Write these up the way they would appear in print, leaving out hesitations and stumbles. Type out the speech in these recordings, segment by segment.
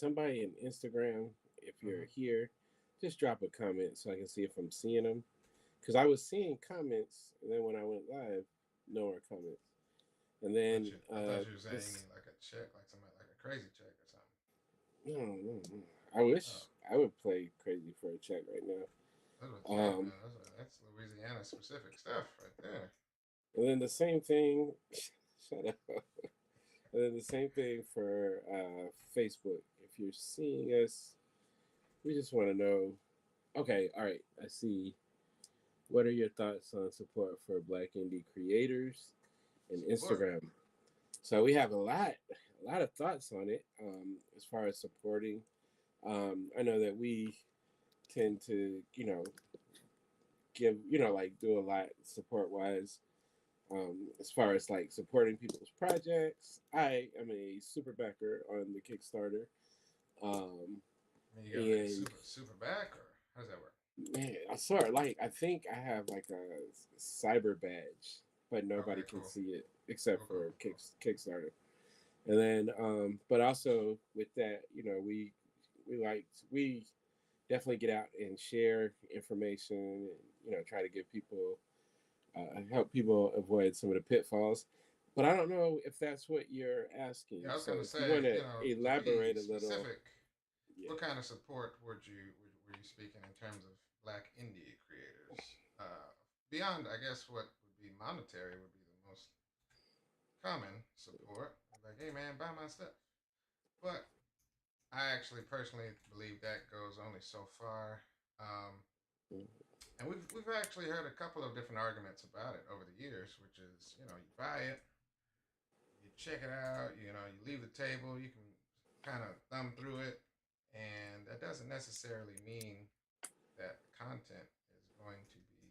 somebody in Instagram, if you're Mm-hmm. here, just drop a comment so I can see if I'm seeing them. Because I was seeing comments, and then when I went live, no more comments. And then I thought you were saying you this, need like a check, like somebody like a crazy check or something. no, no, no. I wish Oh, I would play crazy for a check right that's a now. check, man. That's Louisiana specific stuff right there. And then the same thing. Shut up. And then the same thing for Facebook. If you're seeing us, we just want to know. Okay, all right. I see. What are your thoughts on support for Black indie creators and Support. Instagram? So we have a lot of thoughts on it as far as supporting. I know that we tend to, give, like do a lot support wise. As far as like supporting people's projects, I am a super backer on the Kickstarter. Um, I mean, you got like a and super back, or how does that work? man, I sort of like, I think I have like a cyber badge, but nobody Okay, can cool, see it except cool, cool, for cool, cool. Kickstarter. And then, but also with that, we definitely get out and share information, and try to give people, help people avoid some of the pitfalls. But I don't know if that's what you're asking. Yeah, I was So gonna if you say, want to you know, to be elaborate a little, specific, yeah. what kind of support were you speaking in terms of Black indie creators? Beyond, I guess, what would be monetary would be the most common support. Like, hey man, buy my stuff. But I actually personally believe that goes only so far. Um, and we've actually heard a couple of different arguments about it over the years, which is, you know, you buy it, you check it out, you know, you leave the table, you can kind of thumb through it, and that doesn't necessarily mean that the content is going to be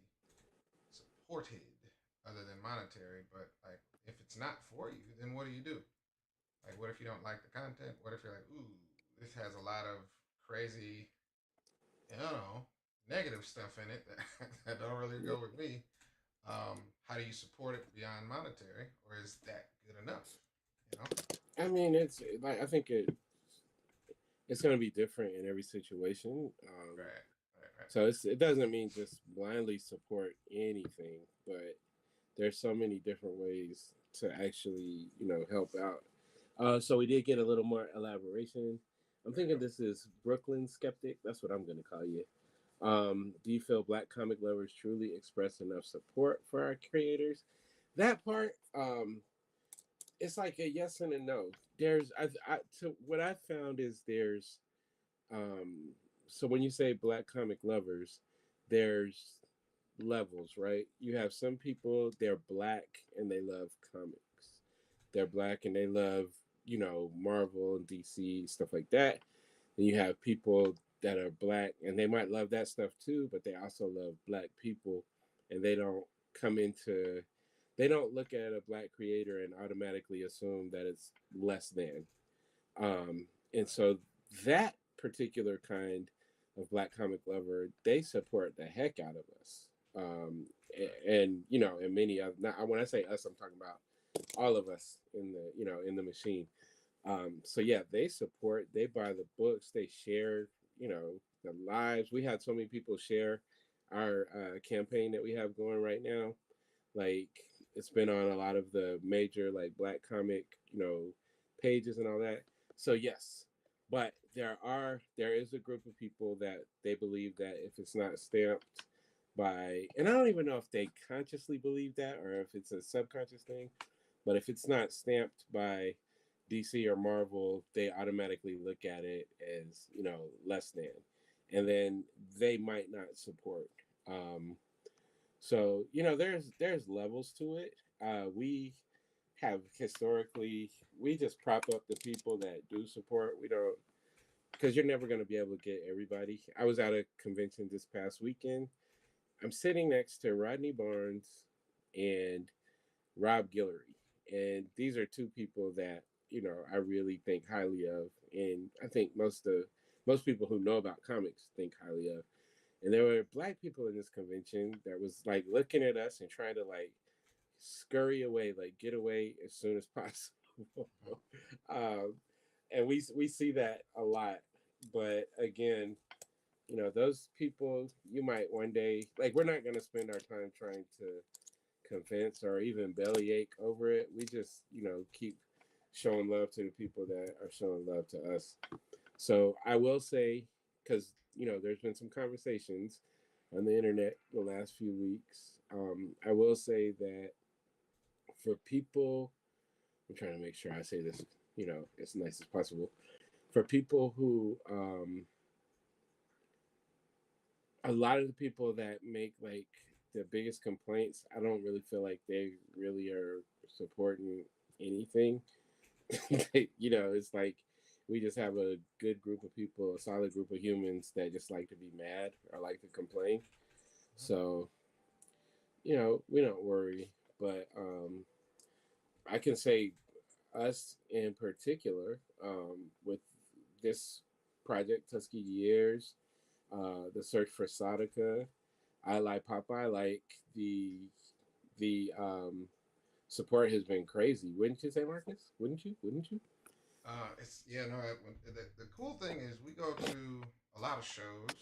supported other than monetary. But like, if it's not for you, then what do you do? Like, what if you don't like the content? What if you're like, ooh, this has a lot of crazy, you know, negative stuff in it that, that don't really go with me? How do you support it beyond monetary, or is that good enough? You know? I mean, it's like, I think it's going to be different in every situation. Right, right, right. So it doesn't mean just blindly support anything, but there's so many different ways to actually, help out. So we did get a little more elaboration. I'm There you thinking go. this is Brooklyn Skeptic. That's what I'm going to call you. Do you feel Black comic lovers truly express enough support for our creators? That part, it's like a yes and a no. There's, to what I found is there's, um, so when you say Black comic lovers, there's levels, right? You have some people, they're Black and they love comics. They're Black and they love, Marvel and DC, stuff like that. Then you have people that are Black and they might love that stuff too, but they also love Black people, and come into they don't look at a Black creator and automatically assume that it's less than. And Right. so that particular kind of Black comic lover, they support the heck out of us. Right. And and many of, now when I say us, I'm talking about all of us in the in the machine. So yeah, they support, they buy the books, they share, the lives. We had so many people share our campaign that we have going right now. Like, it's been on a lot of the major like Black comic, pages and all that. So yes, but there is a group of people that they believe that if it's not stamped by, and I don't even know if they consciously believe that or if it's a subconscious thing, but if it's not stamped by DC or Marvel, they automatically look at it as, less than. And then they might not support. Um, so, there's levels to it. We have historically, we just prop up the people that do support. We don't, because you're never going to be able to get everybody. I was at a convention this past weekend. I'm sitting next to Rodney Barnes and Rob Guillory. And these are two people that, I really think highly of. And I think most people who know about comics think highly of. And there were Black people in this convention that was like looking at us and trying to like scurry away, like get away as soon as possible. Mhm. um, and we see that a lot. But again, those people, you might one day, like, we're not going to spend our time trying to convince or even bellyache over it. We just, keep showing love to the people that are showing love to us. So I will say, because, there's been some conversations on the internet the last few weeks. I will say that for people, I'm trying to make sure I say this, as nice as possible. For people who, a lot of the people that make like the biggest complaints, I don't really feel like they really are supporting anything. It's like we just have a good group of people, a solid group of humans that just like to be mad or like to complain. So, we don't worry. But I can say us in particular, with this project, Tuskegee Heirs, the search for Sadaka, I like Popeye, like the support has been crazy. Wouldn't you say, Marcus? Wouldn't you? Wouldn't you? It's yeah no. The cool thing is we go to a lot of shows.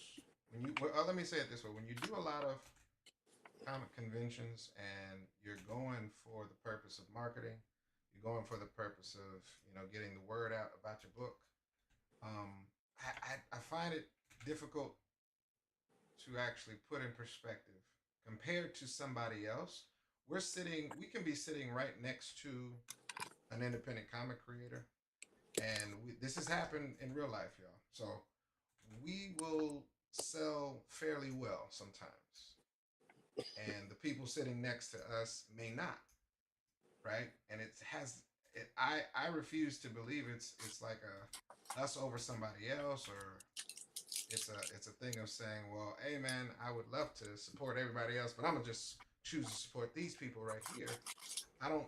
When you well, let me say it this way: when you do a lot of comic conventions and you're going for the purpose of marketing, you're going for the purpose of getting the word out about your book. I find it difficult to actually put in perspective compared to somebody else. We can be sitting right next to an independent comic creator, and this has happened in real life, y'all. So we will sell fairly well sometimes, and the people sitting next to us may not, right? And it has it. I refuse to believe it's like a us over somebody else, or it's a thing of saying, well, hey man, I would love to support everybody else, but I'm gonna just choose to support these people right here. I don't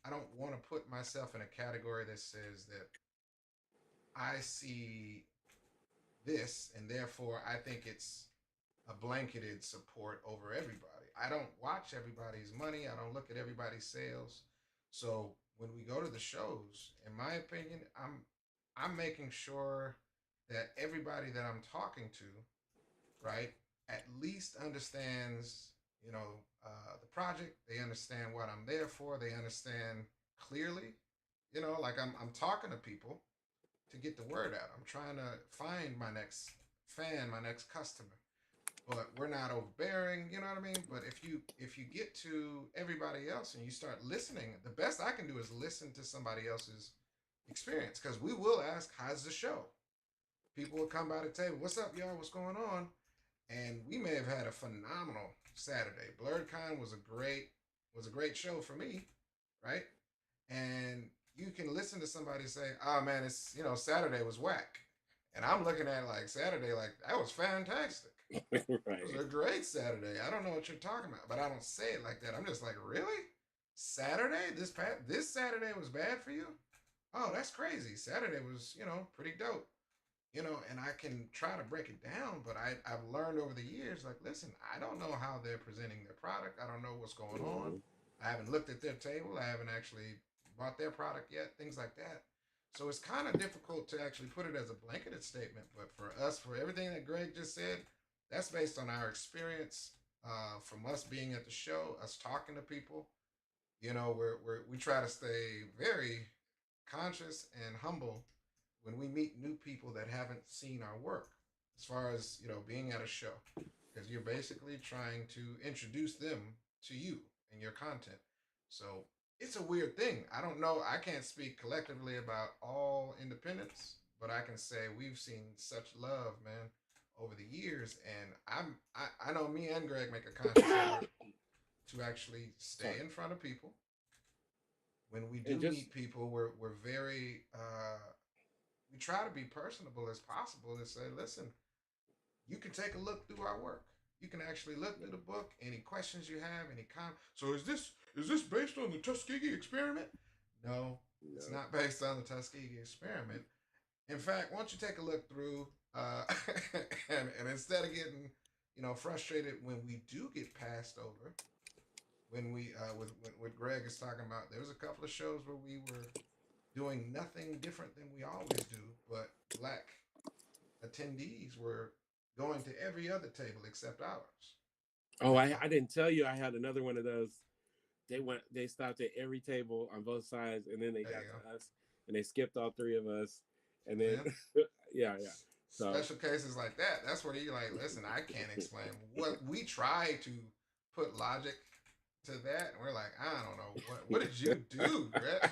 I don't want to put myself in a category that says that I see this and therefore I think it's a blanketed support over everybody. I don't watch everybody's money. I don't look at everybody's sales. So when we go to the shows, in my opinion, I'm making sure that everybody that I'm talking to, right, at least understands, the project. They understand what I'm there for. They understand clearly. Like I'm talking to people to get the word out. I'm trying to find my next fan, my next customer. But we're not overbearing, you know what I mean? But if you get to everybody else and you start listening, the best I can do is listen to somebody else's experience because we will ask, "How's the show?" People will come by the table, "What's up, y'all? What's going on?" And we may have had a phenomenal Saturday. BlurredCon was a great show for me, right? And you can listen to somebody say, "Oh man, it's Saturday was whack," and I'm looking at it like Saturday, like that was fantastic. It was Right. a great Saturday. I don't know what you're talking about, but I don't say it like that. I'm just like, really? Saturday? This Saturday was bad for you? Oh, that's crazy. Saturday was, pretty dope. And I can try to break it down, but I've learned over the years, like, listen, I don't know how they're presenting their product. I don't know what's going on. Mm-hmm. I haven't looked at their table. I haven't actually bought their product yet, things like that. So it's kind of difficult to actually put it as a blanketed statement. But for us, for everything that Greg just said, that's based on our experience, from us being at the show, us talking to people. We try to stay very conscious and humble when we meet new people that haven't seen our work, as far as being at a show, because you're basically trying to introduce them to you and your content. So it's a weird thing. I don't know. I can't speak collectively about all independents, but I can say we've seen such love, man, over the years, and I know me and Greg make a conscious effort to actually stay Sorry. in front of people. When we And do just meet people, we're very we try to be personable as possible and say, listen, you can take a look through our work. You can actually look through the book. Any questions you have, any comment. So is this based on the Tuskegee experiment? No, it's no. not based on the Tuskegee experiment. In fact, why don't you take a look through, and instead of getting frustrated when we do get passed over, when we with what Greg is talking about, there was a couple of shows where we were doing nothing different than we always do, but black attendees were going to every other table except ours. Oh, And I didn't tell you I had another one of those. They stopped at every table on both sides, and then they there got you go. to us, and they skipped all three of us, and then Yeah. yeah, yeah. So Special cases like that, that's where you're like, listen, I can't explain what we try to put logic to that, and we're like, I don't know what did you do, Greg?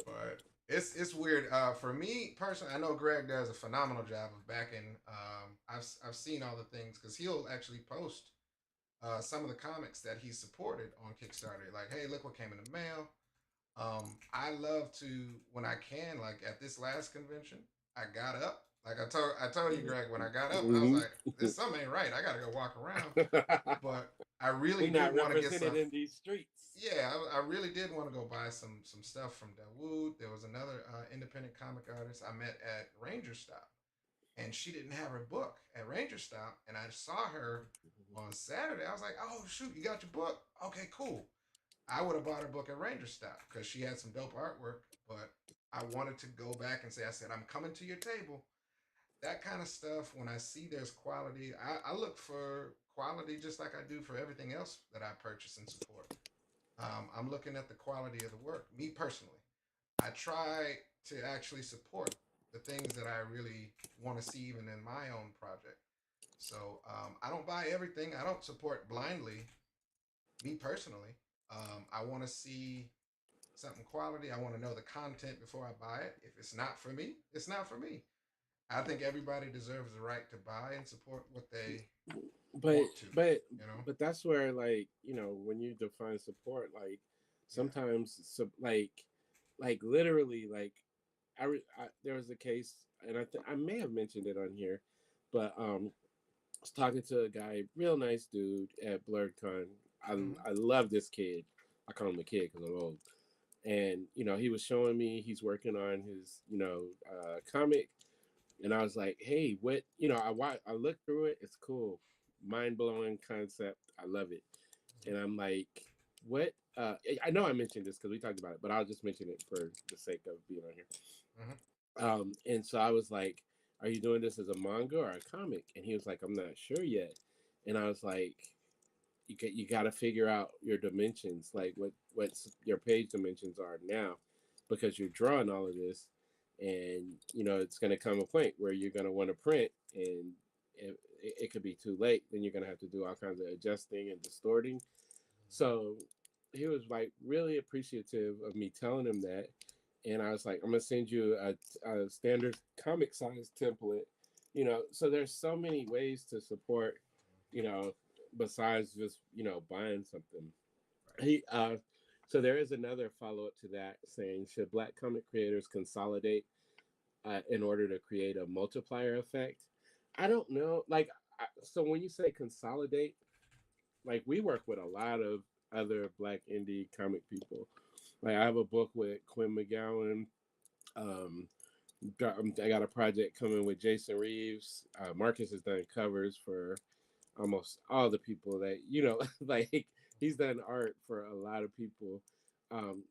But it's weird. For me personally, I know Greg does a phenomenal job of backing. I've seen all the things because he'll actually post some of the comics that he supported on Kickstarter. Like, hey, look what came in the mail. I love to when I can, like at this last convention, I got up. Like I told you, Greg, when I got up, I was Mhm. like, this something ain't right. I gotta go walk around. But I really we did not want to get represented some. in these streets. Yeah, I really did want to go buy some stuff from Dawood. There was another independent comic artist I met at Ranger Stop, and she didn't have her book at Ranger Stop, and I saw her on Saturday. I was like, oh shoot, you got your book? Okay, cool. I would have bought her book at Ranger Stop because she had some dope artwork, but I wanted to go back and say, I said, I'm coming to your table. That kind of stuff, when I see there's quality, I look for quality just like I do for everything else that I purchase and support. I'm looking at the quality of the work. Me personally, I try to actually support the things that I really want to see even in my own project. So I don't buy everything. I don't support blindly. Me personally, I want to see something quality. I want to know the content before I buy it. If it's not for me, it's not for me. I think everybody deserves the right to buy and support what they but want to. but You know? but that's where, like, when you define support, like Yeah. sometimes like literally, like there was a case, and I may have mentioned it on here, but I was talking to a guy, real nice dude at BlurredCon. I Mm-hmm. I love this kid. I call him a kid because I'm old. And he was showing me he's working on his comic, and I was like, hey, what, I looked through it. It's cool, mind blowing concept. I love it. And I'm like, what? I know I mentioned this because we talked about it, but I'll just mention it for the sake of being on here. Mm-hmm. And so I was like, are you doing this as a manga or a comic? And he was like, I'm not sure yet. And I was like, you got to figure out your dimensions, like what's your page dimensions are now, because you're drawing all of this, and it's going to come a point where you're going to want to print, and it could be too late. Then you're going to have to do all kinds of adjusting and distorting. So he was like really appreciative of me telling him that, and I was like, I'm gonna send you a standard comic size template. So there's so many ways to support, you know, besides just buying something. Right. He So there is another follow up to that, saying, should Black comic creators consolidate in order to create a multiplier effect? I don't know. Like, so when you say consolidate, like, we work with a lot of other Black indie comic people. Like, I have a book with Quinn McGowan. Um, I got a project coming with Jason Reeves. Marcus has done covers for almost all the people that like, he's done art for a lot of people.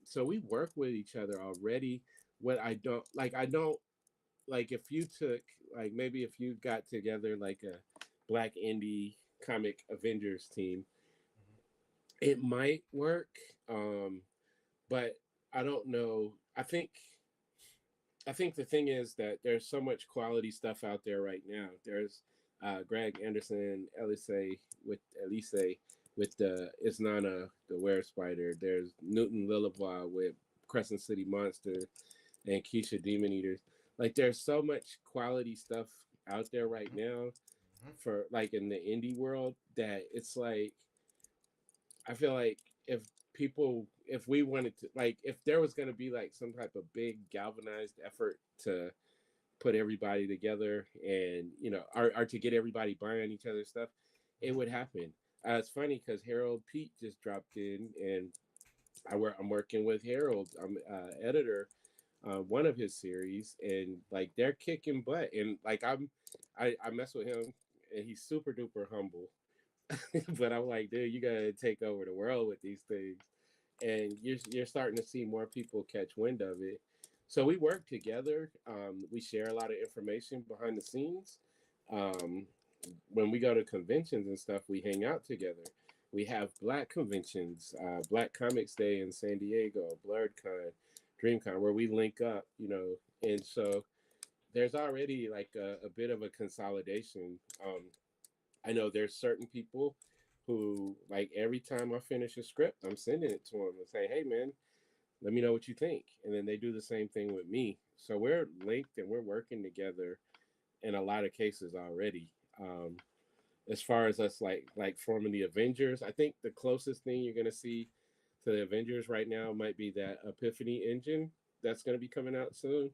So we work with each other already. What I don't like, if you took, like, maybe if you got together like a Black indie comic Avengers team, it might work. Um, but I don't know. I think the thing is that there's so much quality stuff out there right now. There's Greg Anderson, Elise with the Isnana, the Were Spider. There's Newton Lillebois with Crescent City Monster and Keisha Demon Eaters. Like, there's so much quality stuff out there right Mm-hmm. now Mm-hmm. for, like, in the indie world, that it's like, I feel like if we wanted to, like, if there was going to be like some type of big galvanized effort to put everybody together, and or to get everybody buying each other's stuff, it Mm-hmm. would happen. It's funny because Harold Pete just dropped in, and I'm working with Harold. I'm editor one of his series, and like, they're kicking butt, and like, I mess with him, and he's super duper humble. But I'm like, dude, you gotta take over the world with these things. and you're starting to see more people catch wind of it. So we work together. We share a lot of information behind the scenes. Um, when we go to conventions and stuff, we hang out together. We have black conventions, Black Comics Day in San Diego, BlurredCon, DreamCon, where we link up, and so there's already like a bit of a consolidation. I know there's certain people who, like, every time I finish a script, I'm sending it to them and saying, "Hey, man, let me know what you think," and then they do the same thing with me. So we're linked and we're working together in a lot of cases already. As far as us like forming the Avengers, I think the closest thing you're gonna see to the Avengers right now might be that Epiphany engine that's gonna be coming out soon.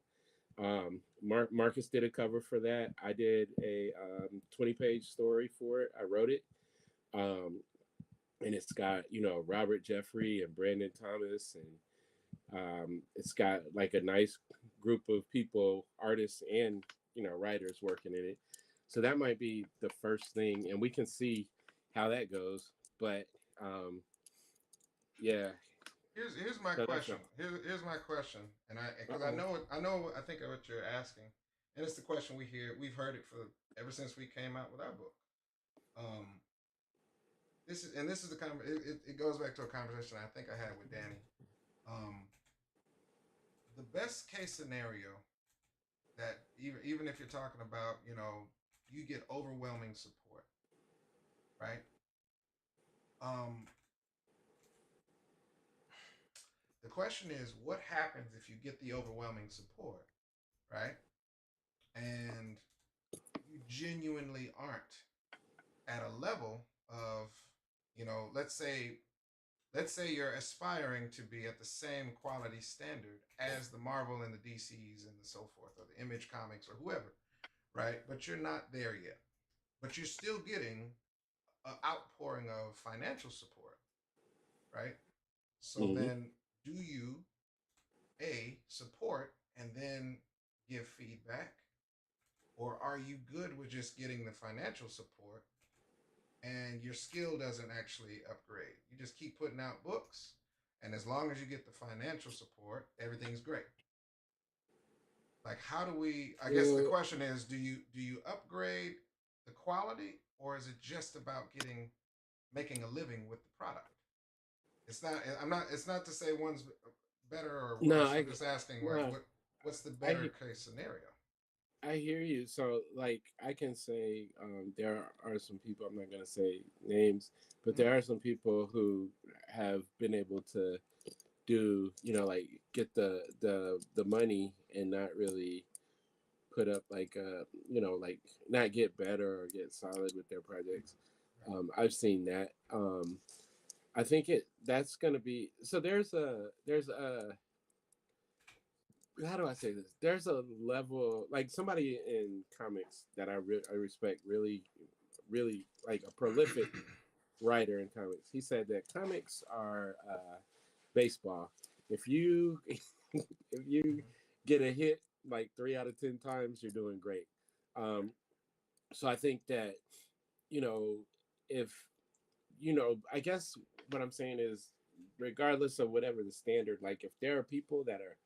Marcus did a cover for that. I did a 20-page story for it. I wrote it, um, and it's got Robert Jeffrey and Brandon Thomas, and it's got like a nice group of people, artists and writers working in it. So that might be the first thing, and we can see how that goes. But yeah, Here's my so that's question. not. Here's my question, and Uh because oh. I know I think of what you're asking, and it's the question we've heard it for ever since we came out with our book. Um, this is the it goes back to a conversation I think I had with Danny. Um, the best case scenario that even if you're talking about you get overwhelming support, right? Um, the question is what happens if you get the overwhelming support, right? And you genuinely aren't at a level of, let's say you're aspiring to be at the same quality standard as the Marvel and the DCs and the so forth, or the Image Comics or whoever, right? But you're not there yet. But you're still getting an outpouring of financial support, right? So Hmm. then, do you support and then give feedback, or are you good with just getting the financial support and your skill doesn't actually upgrade? You just keep putting out books, and as long as you get the financial support, everything's great. Like, how do we? I guess the Uh, question is, do you upgrade the quality, or is it just about making a living with the product? It's not. I'm not. It's not to say one's better or no, worse. I'm just asking, like, no, what's the I better he- case scenario? I hear you. So, like, I can say there are some people. I'm not gonna say names, but Mm-hmm. there are some people who have been able to do, like, get the money and not really put up like like not get better or get solid with their projects. Right. I've seen that. I think that's gonna be so. There's a how do I say this? There's a level, like, somebody in comics that I respect really, really, like, a prolific writer in comics. He said that comics are baseball. If you if you Mm-hmm. get a hit like 3 out of 10 times, you're doing great. Um, so I think that you know if I guess what I'm saying is, regardless of whatever the standard, like, if there are people that are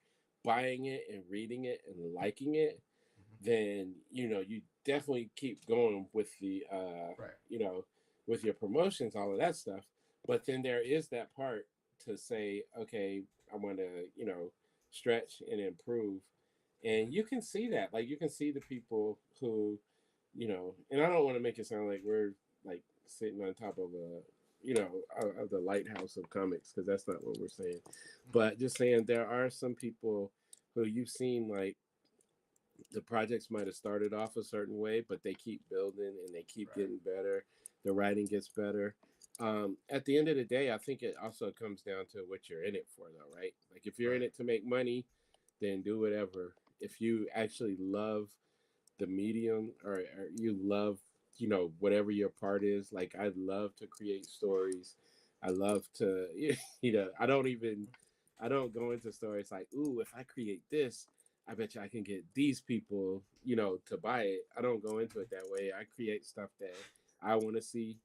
buying it and reading it and liking it, Mm-hmm. then you definitely keep going with the Right. you know with your promotions, all of that stuff. But then there is that part to say, okay, I want to stretch and improve. Mm-hmm. And you can see that, like, you can see the people who and I don't want to make it sound like we're like sitting on top of a of the lighthouse of comics, because that's not what we're saying. Mm-hmm. But just saying, there are some people who you've seen, like, the projects might have started off a certain way, but they keep building and they keep Right. getting better. The writing gets better. At the end of the day, I think it also comes down to what you're in it for, though, right? Like, if you're in Right. it to make money, then do whatever. If you actually love the medium, or you love whatever your part is, like, I love to create stories. I love to I don't go into stories like, ooh, if I create this, I bet you I can get these people to buy it. I don't go into it that way. I create stuff that I want to see,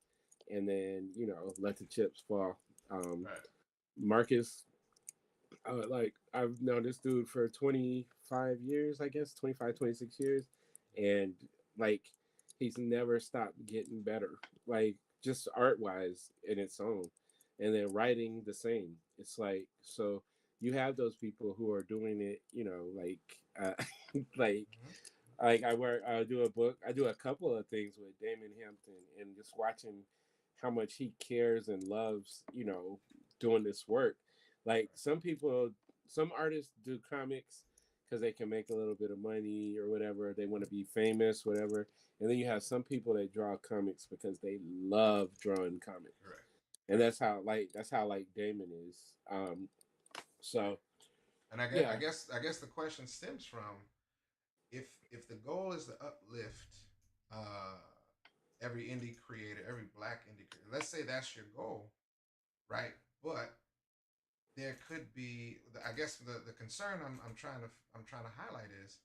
and then let the chips fall. um Right. Marcus, like I've known this dude for 25 years, I guess 25, 26 years, and like he's never stopped getting better, like just art wise in its own, and then writing the same. It's like, so you have those people who are doing it, like Mm-hmm. I do a book, I do a couple of things with Damon Hampton, and just watching how much he cares and loves, doing this work. Like some people, some artists do comics because they can make a little bit of money or whatever. They want to be famous, whatever. And then you have some people that draw comics because they love drawing comics, Correct. and that's how Damon is. So And I guess, yeah. the question stems from, if the goal is to uplift uh, every indie creator, every black indie creator. Let's say that's your goal, right? But there could be, I guess, the concern I'm trying to highlight is,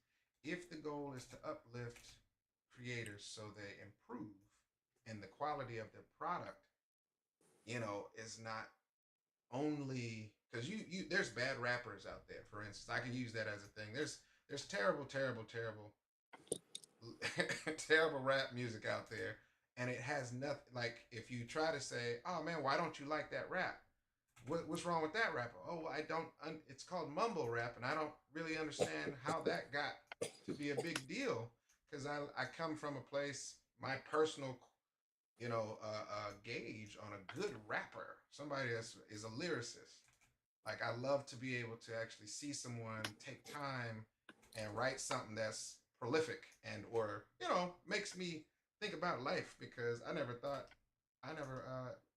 if the goal is to uplift creators so they improve and the quality of their product, is not only because you there's bad rappers out there. For instance, I can use that as a thing. There's terrible, terrible, terrible, terrible rap music out there, and it has nothing. Like, if you try to say, "Oh man, why don't you like that rap? What's wrong with that rapper?" "Oh, well, I don't. It's called mumble rap, and I don't really understand how that got to be a big deal, because I come from a place, my personal gauge on a good rapper, somebody that is a lyricist. Like, I love to be able to actually see someone take time and write something that's prolific, and or makes me think about life, because I never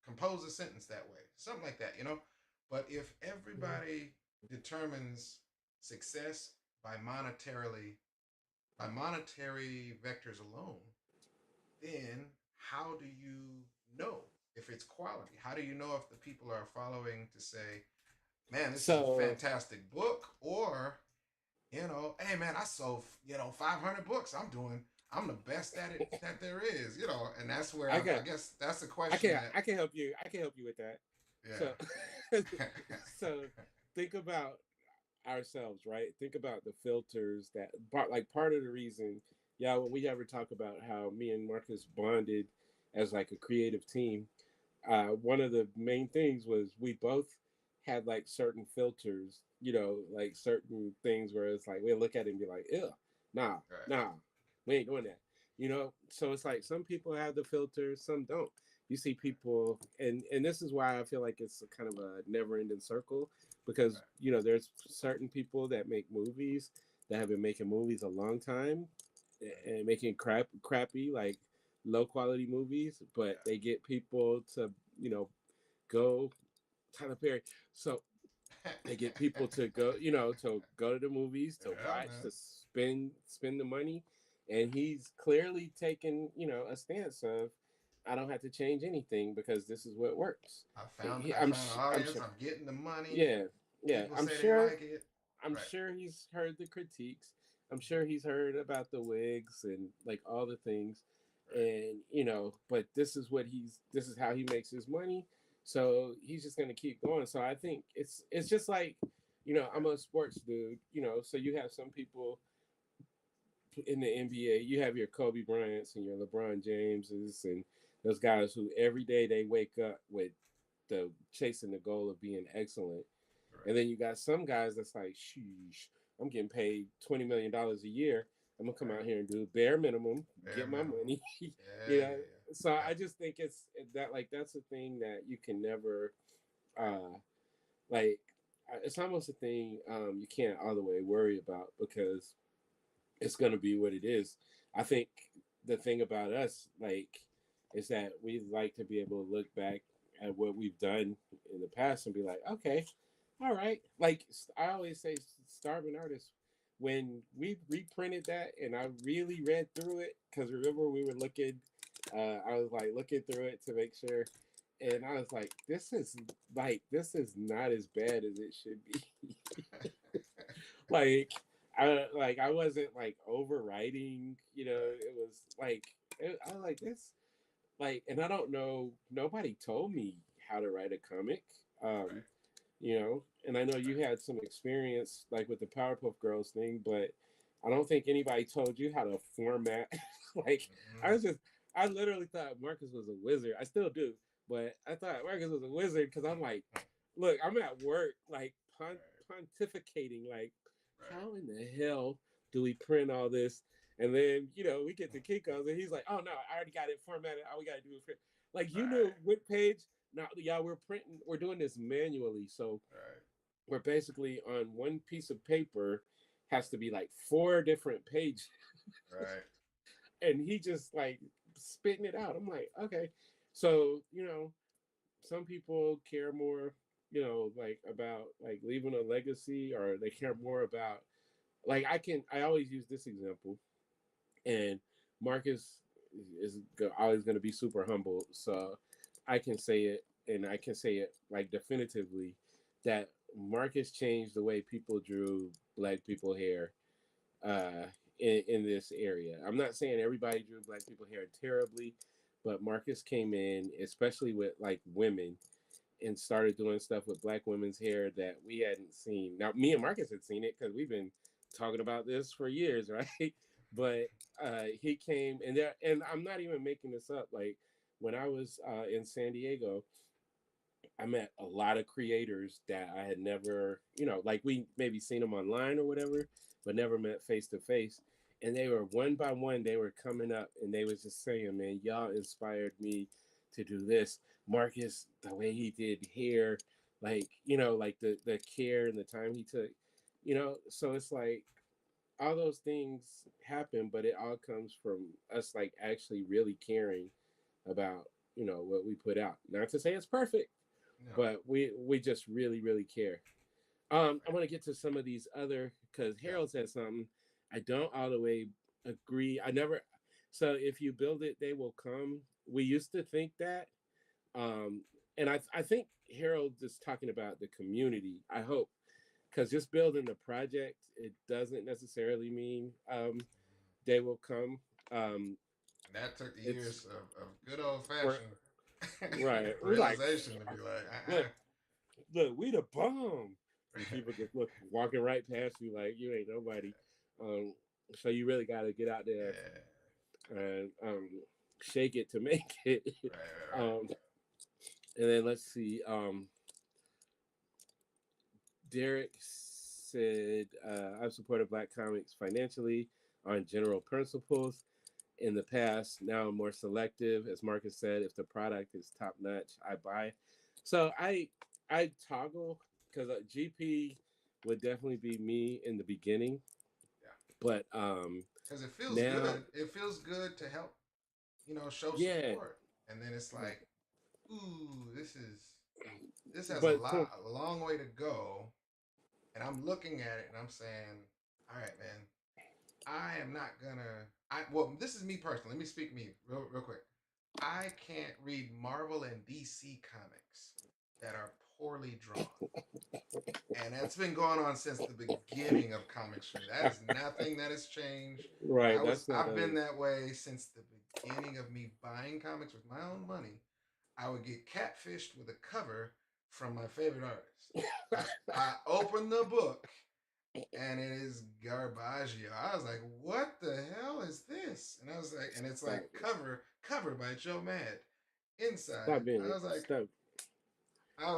composed a sentence that way, something like that. But if everybody determines success by monetary vectors alone, then how do you know if it's quality? How do you know if the people are following to say, "Man, this is a So fantastic book," or, "Hey man, I sold 500 books. I'm the best at it that there is." And that's where I got I guess that's the I question can that, I can help you. I can help you with that. So yeah. so think about ourselves, right? Think about the filters that like part of the reason, yeah, when we ever talk about how me and Marcus bonded as like a creative team, one of the main things was we both had like certain filters, like certain things where it's like we look at it and be like, ew, nah, Right. nah, we ain't doing that. So it's like some people have the filters, some don't. You see people, and this is why I feel like it's a kind of a never ending circle, because Right. there's certain people that make movies that have been making movies a long time Right. and making crappy, like low quality movies, but Yeah. they get people to you know go Tyler Perry. So they get people to go, to go to the movies, to Yeah, watch, man. to spend the money, and he's clearly taken, a stance of, I don't have to change anything because this is what works. I found an I'm audience. sure, I'm getting the money. yeah, yeah, People say they like it. I'm Right. sure he's heard the critiques. I'm sure he's heard about the wigs and like all the things, Right. and but this is how he makes his money. So he's just gonna keep going. So I think it's just like, I'm Right. a sports dude. So you have some people in the NBA. You have your Kobe Bryants and your LeBron Jameses and those guys who every day they wake up with the chasing the goal of being excellent. And Right. then you got some guys that's like, sheesh, I'm getting paid $20 million a year. I'm gonna come Right. out here and do bare minimum, Bare get my minimum. money. Yeah, you yeah, know. So yeah. I just think it's that, like, that's a thing that you can never uh like it's almost a thing you can't all the way worry about because it's gonna be what it is. I think the thing about us, like, is that we like to be able to look back at what we've done in the past and be like, okay, all right. Like I always say, starving artists. When we reprinted that, and I really read through it, because remember we were looking, I was like looking through it to make sure, and I was like, this is not as bad as it should be. like I wasn't like overwriting, Right. it was like I was like this, like, and I don't know, nobody told me how to write a comic. um Right. you know. And I know you had some experience like with the Powerpuff Girls thing, but I don't think anybody told you how to format. Like I Mm-mm. was just, I literally thought Marcus was a wizard. I still do, but I thought Marcus was a wizard because I'm like, look, I'm at work, like Right, pontificating, like, right, how in the hell do we print all this? And then we get to Kiko's, and he's like, "Oh no, I already got it formatted. All we gotta do is print." Like you knew right, what page. Now, y'all, we're printing. We're doing this manually, so right, we're basically on one piece of paper has to be like four different pages, right. and he just like spitting it out. I'm like, okay, so some people care more, like about like leaving a legacy, or they care more about like I always use this example, and Marcus is always going to be super humble, so I can say it, and I can say it like definitively that Marcus changed the way people drew black people hair uh, in this area. I'm not saying everybody drew black people hair terribly, but Marcus came in, especially with like women, and started doing stuff with black women's hair that we hadn't seen. Now, me and Marcus had seen it because we've been talking about this for years, right? But he came, and I'm not even making this up. Like when I was in San Diego, I met a lot of creators that I had never, like we maybe seen them online or whatever, but never met face to face. And they were one by one, they were coming up and they was just saying, man, y'all inspired me to do this. Marcus, the way he did hair, like, like the care and the time he took, so it's like all those things happen, but it all comes from us like actually really caring about, what we put out. Not to say it's perfect, No, but we just really really care. I right. want to get to some of these other because Yeah. Harold said something I don't all the way agree. I never. So if you build it, they will come. We used to think that, um, and I think Harold is talking about the community. I hope because just building the project, it doesn't necessarily mean they will come. Um, And that took it's years of good old we're fashioned right. We like realization to be like, look, look, we the bomb. And people just look walking right past you like you ain't nobody. Um, so you really got to get out there yeah, and shake it to make it. right, right, right. um, and then let's see. Derek said, "I've supported Black comics financially on general principles in the past. Now I'm more selective. As Marcus said, if the product is top notch, I buy." So I toggle because GP would definitely be me in the beginning, Yeah, but because it feels now good. It feels good to help, show yeah, support, and then it's like, ooh, this has but from a long way to go, and I'm looking at it and I'm saying, all right, man, I am not gonna. Well, this is me personally. Let me speak me real quick. I can't read Marvel and DC comics that are poorly drawn. And that's been going on since the beginning of comics for me. That is nothing that has changed. right, that's not I've been that way since the beginning of me buying comics with my own money. I would get catfished with a cover from my favorite artist. I opened the book and it is Garbaggio. I was like, what the hell is this? And I was like, and it's like stop covered by Joe Mad. Inside, stop being I was like,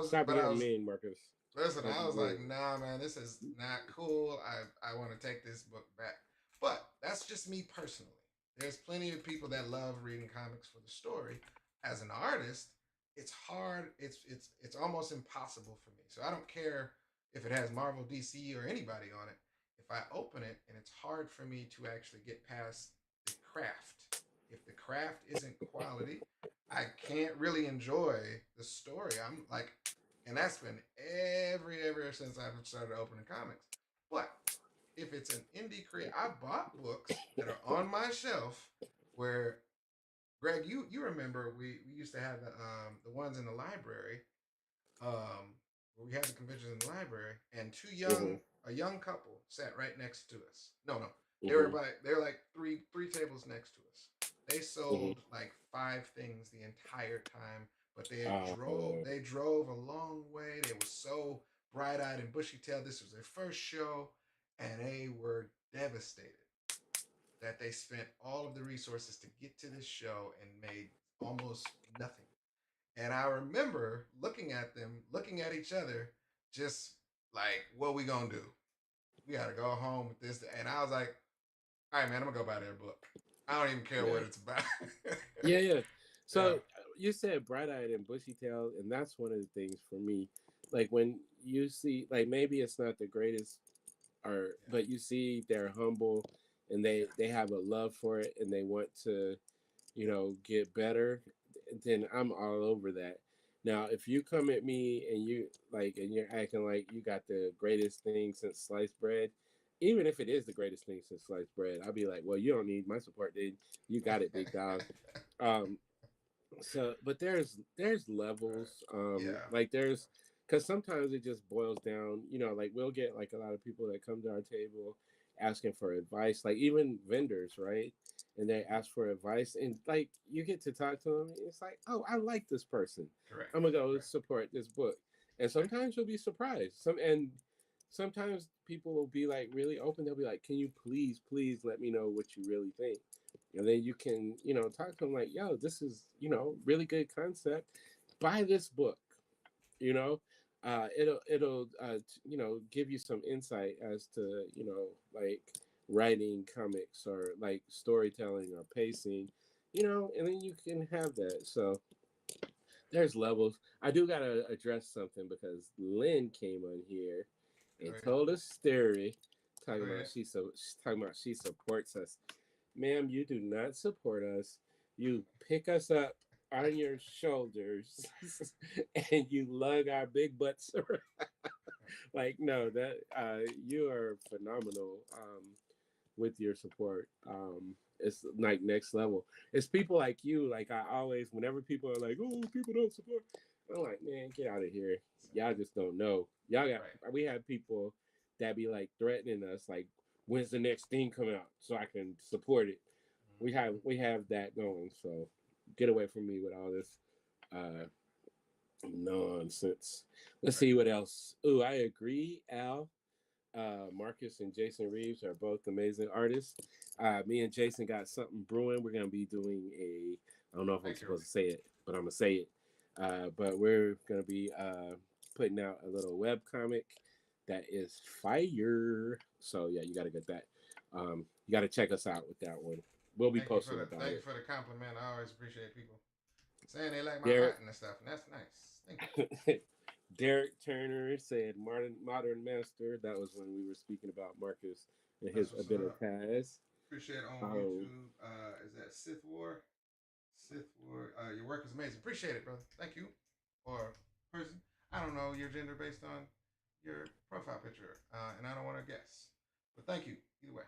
stop but I being was mean, Marcus. listen. Stop I was being like, nah, man, this is not cool. I want to take this book back. But that's just me personally. There's plenty of people that love reading comics for the story. As an artist, it's hard. It's almost impossible for me. So I don't care if it has Marvel, DC, or anybody on it. If I open it and it's hard for me to actually get past the craft, if the craft isn't quality, I can't really enjoy the story. I'm like, and that's been ever since I've started opening comics. But if it's an indie creator, I bought books that are on my shelf where Greg, you remember we used to have the ones in the library, where we had the conventions in the library, and mm-hmm, a young couple sat right next to us. No, mm-hmm, they were like three tables next to us. They mm-hmm. sold like five things the entire time, but Oh, they drove a long way. They were so bright eyed and bushy tailed. This was their first show, and they were devastated that they spent all of the resources to get to this show and made almost nothing. And I remember looking at them, looking at each other, just like, what we gonna do? We gotta go home with this. And I was like, all right, man, I'm gonna go buy their book. I don't even care Yeah, what it's about. yeah, yeah. Yeah, So you said bright-eyed and bushy-tailed, and that's one of the things for me. Like when you see, like maybe it's not the greatest art, yeah, but you see they're humble and yeah. they have a love for it and they want to, get better. Then I'm all over that. Now, if you come at me and you're acting like you got the greatest thing since sliced bread, even if it is the greatest thing since sliced bread, I'll be like, well, you don't need my support, dude. You got it, big dog. Um, but there's Right. levels, Yeah. like there's because sometimes it just boils down, like we'll get like a lot of people that come to our table asking for advice, like even vendors, right? And they Mhm. ask for advice and like you get to talk to them, it's like, oh, I like this person, Correct. I'm gonna go Correct. support this book. And Right. sometimes you'll be surprised, sometimes people will be like really open, they'll be like, can you please let me know what you really think, and then you can talk to them like, yo, this is really good concept, buy this book, you know it'll give you some insight as to like writing comics or like storytelling or pacing, and then you can have that. So there's levels. I do gotta address something because Lynn came on here Go and ahead. told a story Go talking about ahead. she's talking about she supports us. Ma'am, you do not support us. You pick us up on your shoulders and you lug our big butts around. Like, no, that you are phenomenal with your support. It's like next level. It's people like you. Like I always, whenever people are like, "Oh, people don't support," I'm like, "Man, get out of here. Y'all just don't know. Y'all got." Right. We have people that be like threatening us, like, "When's the next thing come out so I can support it?" Mhm. We have that going. So get away from me with all this uh, nonsense. Let's Right. see what else. Ooh, I agree, Al. Marcus and Jason Reeves are both amazing artists. Me and Jason got something brewing. We're gonna be doing I don't know if I'm Thank you. supposed to say it, but I'm gonna say it. But we're gonna be putting out a little web comic that is fire. So yeah, you gotta get that. You gotta check us out with that one. We'll be posting about Thank you it. for the compliment. I always appreciate people saying they like my Derek writing and stuff, and that's nice. Thank you. Derek Turner said modern master. That was when we were speaking about Marcus and That's his what's up. abilities. Appreciate on Um, YouTube. Is that Sith War? Sith War. Your work is amazing. Appreciate it, brother. Thank you. Or person. I don't know your gender based on your profile picture, and I don't want to guess. But thank you either way.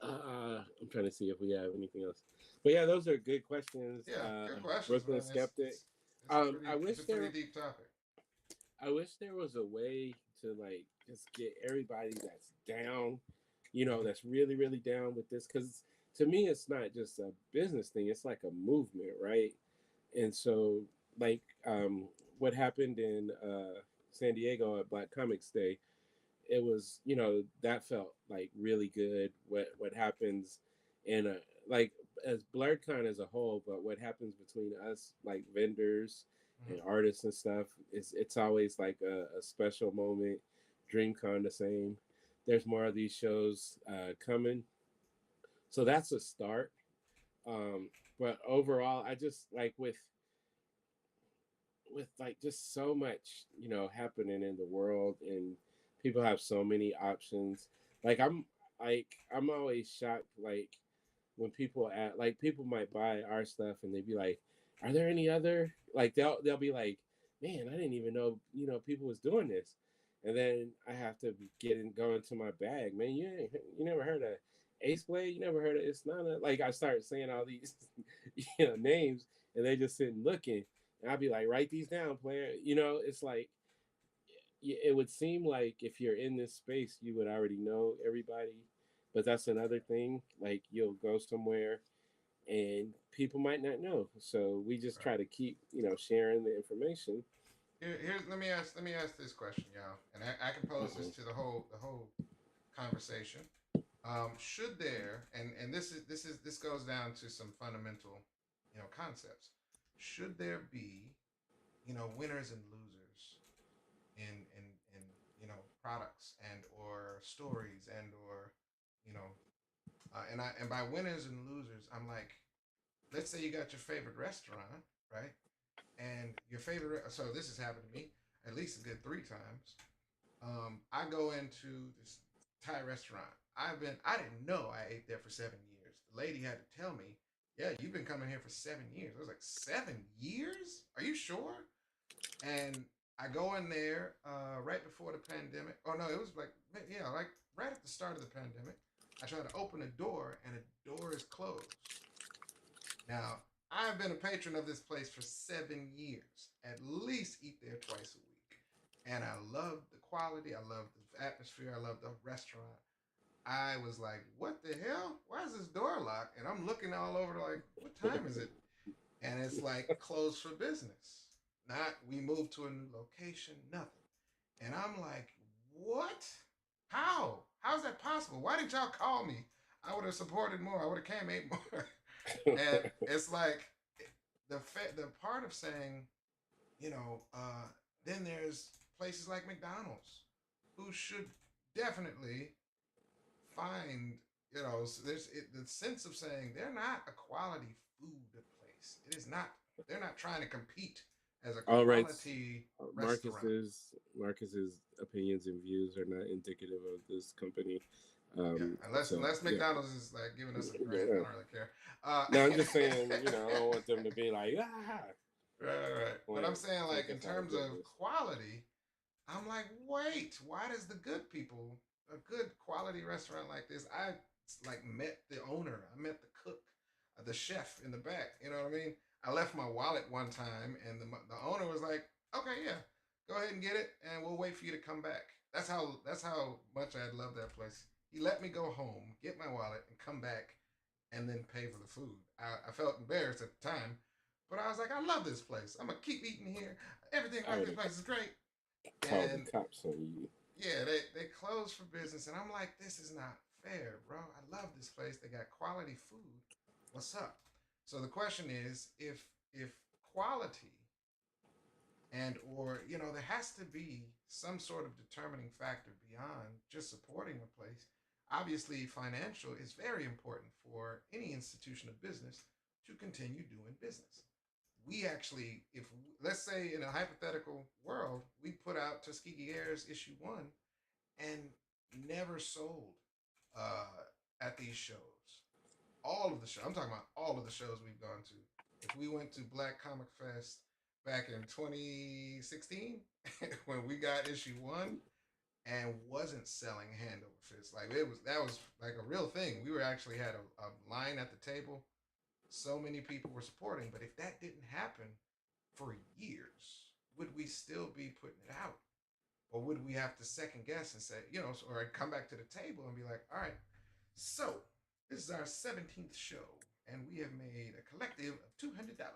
I'm trying to see if we have anything else. But yeah, those are good questions. Yeah, good questions, Brooklyn man. Skeptic. It's it's a pretty deep topic. I wish there was a way to like just get everybody that's down, Mm-hmm. that's really down with this, because to me it's not just a business thing, it's like a movement, right? And so like what happened in San Diego at Black Comics Day, it was, that felt like really good. What happens in a like as BlurredCon as a whole, but what happens between us like vendors and Mm-hmm. artists and stuff, it's always like a special moment. DreamCon the same. There's more of these shows coming, so that's a start. um but overall, I just like with like just so much happening in the world, and people have so many options. like i'm I'm always shocked, like when people at like people might buy our stuff and they'd be like, are there any other, like they'll be like, man, I didn't even know people was doing this. And then I have to go into my bag, man. You never heard of Ace Blade? You never heard of It's Not a, like I start saying all these names, and they just sitting looking, and I'd be like, write these down, player. It's like it would seem like if you're in this space, you would already know everybody. But that's another thing. Like you'll go somewhere and people might not know. So we just Right. try to keep, sharing the information. Here's let me ask this question, y'all, and I can pose this Mhm. to the whole conversation. Should there, and this goes down to some fundamental, concepts. Should there be, winners and losers in products and or stories and or you know and by winners and losers, I'm like, let's say you got your favorite restaurant, right? And your favorite, so this has happened to me at least a good 3 times. I go into this Thai restaurant. I didn't know I ate there for 7 years. The lady had to tell me, yeah, you've been coming here for 7 years. I was like, 7 years? Are you sure? And I go in there right before the pandemic. Oh no, it was like, yeah, like right at the start of the pandemic. I try to open a door and the door is closed. Now, I've been a patron of this place for 7 years. At least eat there twice a week. And I love the quality. I love the atmosphere. I love the restaurant. I was like, what the hell? Why is this door locked? And I'm looking all over like, what time is it? And it's like closed for business. Not we moved to a new location, nothing. And I'm like, what? How? How's that possible? Why didn't y'all call me? I would have supported more. I would have came ate more. And it's like the part of saying, you know, uh, then there's places like McDonald's who should definitely find, there's the sense of saying they're not a quality food place. It is not. They're not trying to compete as a All right. quality restaurant. Marcus's opinions and views are not indicative of this company. Yeah, unless So unless yeah, McDonald's is like giving us a grant, I yeah. don't really care. Uh, No, I'm just saying, I don't want them to be like, right. But I'm when saying, like, take in us out of terms of business. quality, I'm like, wait, why does the good people, a good quality restaurant like this, I like met the owner, I met the cook, the chef in the back. You know what I mean? I left my wallet one time, and the owner was like, okay, yeah, go ahead and get it, and we'll wait for you to come back. That's how much I love that place. He let me go home, get my wallet, and come back, and then pay for the food. I felt embarrassed at the time, but I was like, I love this place. I'm gonna keep eating here. Everything I about would this have place is great. called the And cops on you. yeah, they closed for business, and I'm like, this is not fair, bro. I love this place. They got quality food. What's up? So the question is, if quality and or there has to be some sort of determining factor beyond just supporting a place. Obviously, financial is very important for any institution of business to continue doing business. We actually, if let's say in a hypothetical world, we put out Tuskegee Heirs issue 1 and never sold uh, at these shows. All of the shows. I'm talking about all of the shows we've gone to. If we went to Black Comic Fest back in 2016 when we got issue 1 and wasn't selling hand over fist, like that was like a real thing. We were actually had a line at the table. So many people were supporting, but if that didn't happen for years, would we still be putting it out? Or would we have to second guess and say, or come back to the table and be like, all right, so this is our 17th show, and we have made a collective of $200.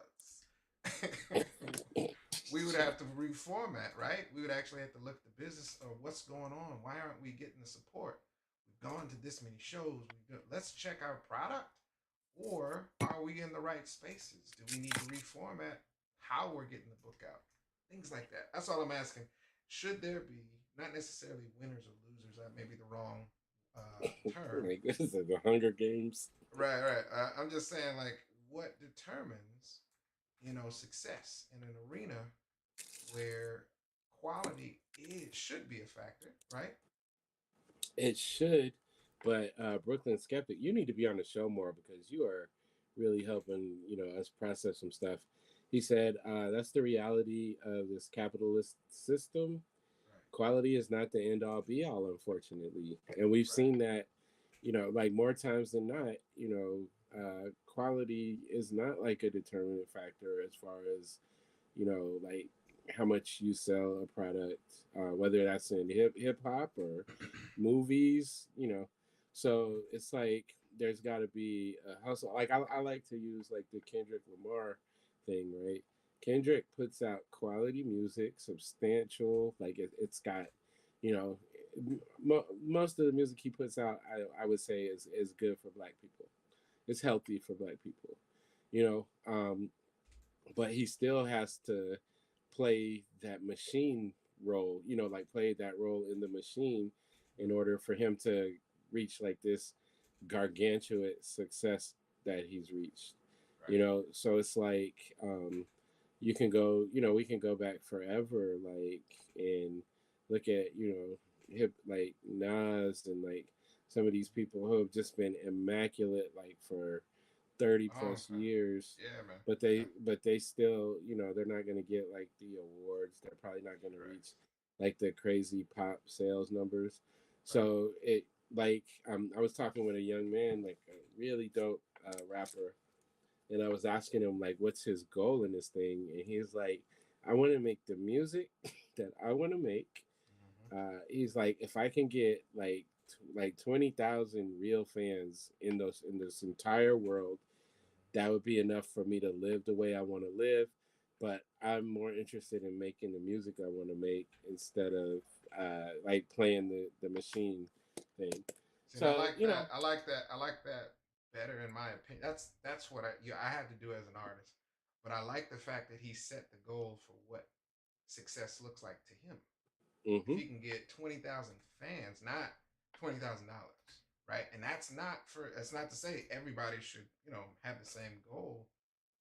We would have to reformat, right? We would actually have to look at the business of what's going on. Why aren't we getting the support? We've gone to this many shows. Let's check our product, or are we in the right spaces? Do we need to reformat how we're getting the book out? Things like that. That's all I'm asking. Should there be not necessarily winners or losers? That may be the wrong term. Like, this is the Hunger Games. Right. I'm just saying, like, what determines, success in an arena where quality should be a factor, right? It should, but Brooklyn Skeptic, you need to be on the show more because you are really helping us process some stuff. He said that's the reality of this capitalist system. Right, Quality is not the end all be all, unfortunately, and we've right, seen that like more times than not. Quality is not like a determinant factor as far as like how much you sell a product, whether that's in hip hop or movies. So it's like there's got to be a hustle. Like I like to use like the Kendrick Lamar thing, right? Kendrick puts out quality music, substantial. Like it's got, you know, most of the music he puts out, I would say is good for Black people. It's healthy for Black people, you know. But he still has to play that machine role, you know, like play that role in the machine in order for him to reach like this gargantuan success that he's reached. You Right. know, so it's like you can go, you know, we can go back forever, like, and look at, you know, hip like Nas and like some of these people who have just been immaculate like for 30 Long plus time. years, Yeah, man. but Yeah. they still, you know, they're not going to get like the awards. They're probably not going to Right. reach like the crazy pop sales numbers. Right. So it like I was talking with a young man, like a really dope rapper, and I was asking him like what's his goal in this thing, and he's like, I want to make the music that I want to make. Mm-hmm. He's like, if I can get like 20,000 real fans in this entire world, that would be enough for me to live the way I want to live. But I'm more interested in making the music I want to make instead of like playing the machine thing. See, I So like you know, that. I like that. I like that better in my opinion. That's what I had to do as an artist. But I like the fact that he set the goal for what success looks like to him. If hmm he can get 20,000 fans, not $20,000, right? And that's not to say everybody should have the same goal,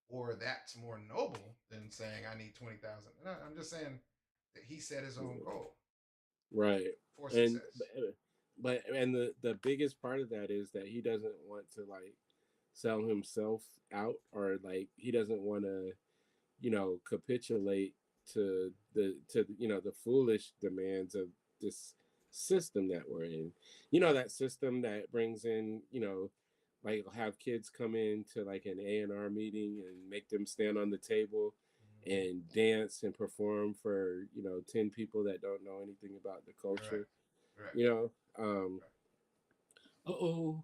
or that's more noble than saying I need 20,000. No, I'm just saying that he set his own goal right, for and success. and the biggest part of that is that he doesn't want to like sell himself out, or like he doesn't want to, you know, capitulate to you know the foolish demands of this system that we're in. You know, that system that brings in, you know, like have kids come in to like an A&R meeting and make them stand on the table Mm-hmm. and dance and perform for, you know, 10 people that don't know anything about the Correct. culture. Correct. You know, Correct. oh,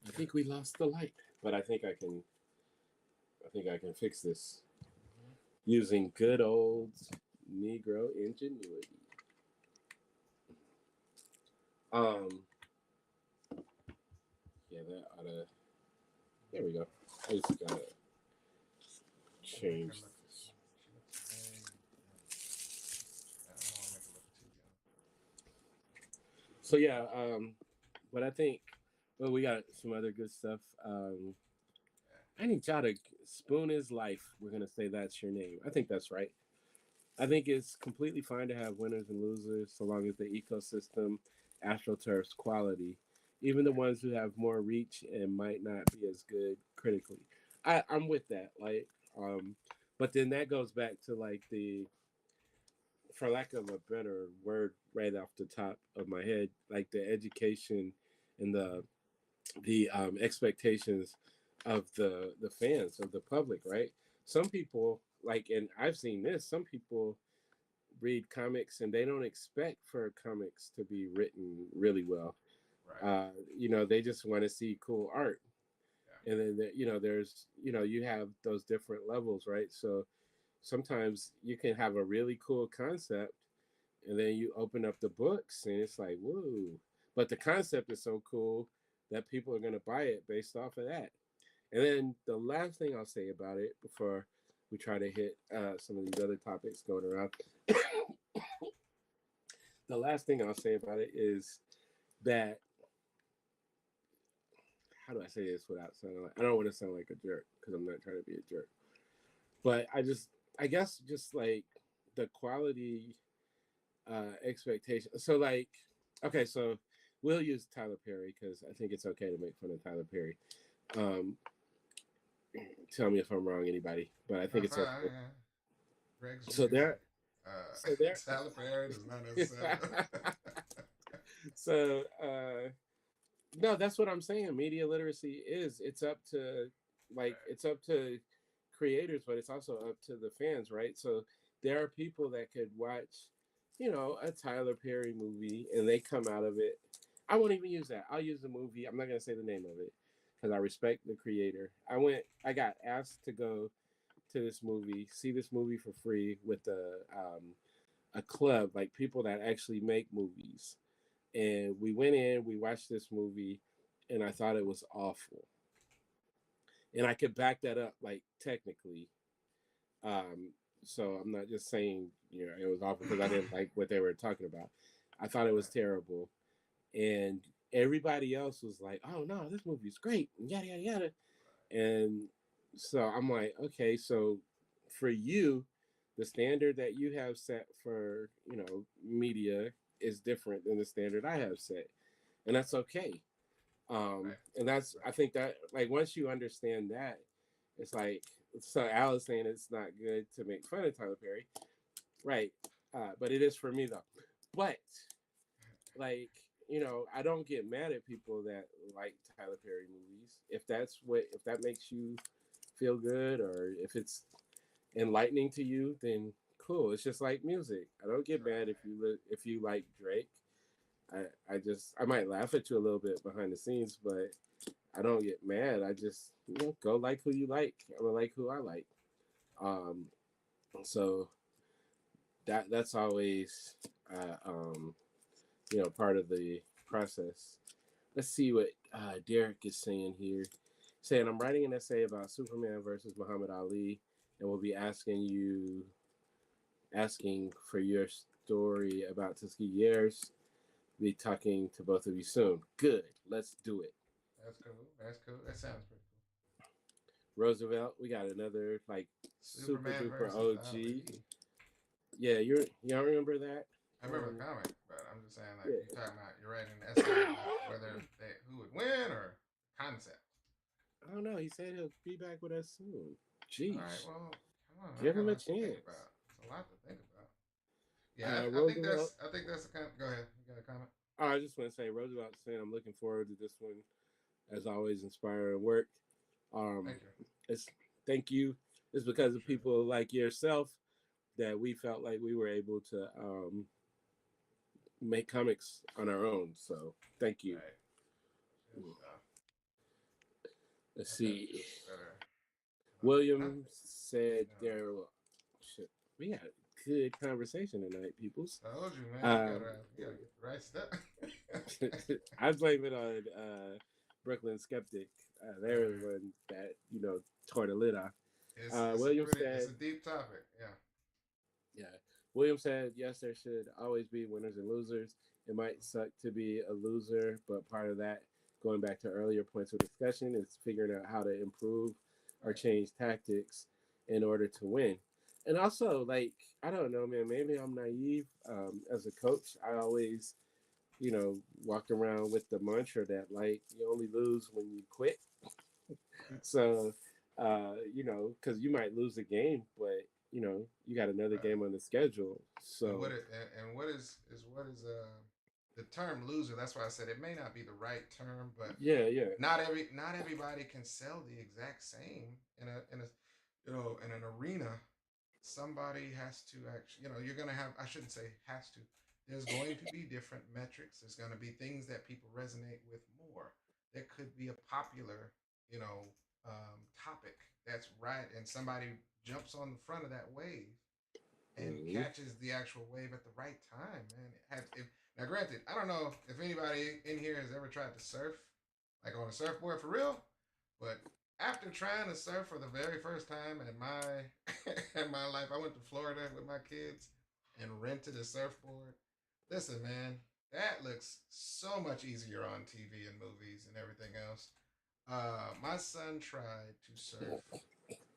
I think we lost the light, but I think I can fix this Mm-hmm. using good old Negro ingenuity. Um, yeah, that oughta. There we go. I just gotta Don't make her change look. this. She looks very young. I don't want to make her look too young. She looks So very yeah, young. but I think, well, we got some other good stuff. Yeah. I need y'all to spoon his life. We're gonna say that's your name. I think that's right. I think it's completely fine to have winners and losers so long as the ecosystem astroturfs quality, even the Right. ones who have more reach and might not be as good critically. I'm with that. Like, um, but then that goes back to like the, for lack of a better word, right off the top of my head, like the education and Mm-hmm. the expectations of the fans of the public, right? Some people like, and I've seen this. Some people read comics and they don't expect for comics to be written really well. Right. You know, they just want to see cool art. Yeah. And then, you know, there's, you know, you have those different levels, right? So sometimes you can have a really cool concept and then you open up the books and it's like, whoa. But the concept is so cool that people are going to buy it based off of that. And then the last thing I'll say about it before we try to hit some of these other topics going around, the last thing I'll say about it is that, how do I say this without sounding like, I don't want to sound like a jerk because I'm not trying to be a jerk, but I guess just like the quality expectation. So like, okay, so we'll use Tyler Perry because I think it's okay to make fun of Tyler Perry. Um, Tell me if I'm wrong, anybody, but I think No, it's okay. fine. Greg's So music. there, so there. Tyler Perry does not necessarily. So no, that's what I'm saying. Media literacy is, it's up to, like, Right. it's up to creators, but it's also up to the fans, right? So there are people that could watch, you know, a Tyler Perry movie and they come out of it. I won't even use that. I'll use the movie. I'm not gonna say the name of it because I respect the creator. I got asked to go to this movie, see this movie for free with a club, like people that actually make movies. And we went in, we watched this movie, and I thought it was awful. And I could back that up, like technically. Um, so I'm not just saying, it was awful because I didn't like what they were talking about. I thought it was Right. terrible. And everybody else was like, "Oh no, this movie's great," and yada yada yada. And so I'm like, okay, so for you, the standard that you have set for media is different than the standard I have set, and that's okay. Right. And that's Right. I think that like once you understand that, it's like so Al is saying it's not good to make fun of Tyler Perry, right? But it is for me though. But like I don't get mad at people that like Tyler Perry movies. If that makes you feel good or if it's enlightening to you, then cool. It's just like music. I don't get mad Right. if you like Drake. I might laugh at you a little bit behind the scenes, but I don't get mad. I just go like who you like. I'm gonna like who I like. Um, so that's always part of the process. Let's see what Derek is saying here. Saying I'm writing an essay about Superman versus Muhammad Ali, and we'll be asking for your story about Tuskegee Heirs. Be talking to both of you soon. Good. Let's do it. That's cool. That's cool. That sounds pretty cool. Roosevelt, we got another like super Superman duper versus OG. Ali. Yeah, you don't remember that? I remember the comic, but I'm just saying, like, Yeah. you talking about you're writing an essay about who would win or concept. I don't know. He said he'll be back with us soon. All right, Jeez, well, come on, I give got him a a lot to think chance. about. It's a lot to think about. Yeah, Roosevelt. I think that's the kind. Go ahead, you got a comment? Oh, I just want to say Roosevelt saying I'm looking forward to this one. As always, inspiring work. Um, Thank you. it's thank you. It's because of Appreciate it. people like yourself that we felt like we were able to make comics on our own. So thank you. Right, good stuff. Let's I gotta see. do better about William nothing. said You know, there. Shit, we had a good conversation tonight, peoples. told you, man. Um, You gotta get the right stuff. I blame it on Brooklyn Skeptic. They're the Right. one that tore the lid off. William It's said, a deep topic. Yeah. "Yeah." William said, "Yes, there should always be winners and losers. It might suck to be a loser, but part of that, going back to earlier points of discussion, is figuring out how to improve or Right. change tactics in order to win." And also, like, I don't know, man. Maybe I'm naive. As a coach, I always walked around with the mantra that like you only lose when you quit. Right. So, because you might lose a game, but you got another Right. game on the schedule. And So, what is the term loser? That's why I said it may not be the right term, but yeah, yeah, not everybody can sell the exact same in a in an arena. Somebody has to actually, you're gonna have. I shouldn't say has to. There's going to be different metrics. There's going to be things that people resonate with more. There could be a popular, topic that's right, and somebody jumps on the front of that wave and mm-hmm. catches the actual wave at the right time, man. Now, granted, I don't know if anybody in here has ever tried to surf, like on a surfboard for real, but after trying to surf for the very first time in my in my life, I went to Florida with my kids and rented a surfboard. Listen, man, that looks so much easier on TV and movies and everything else. My son tried to surf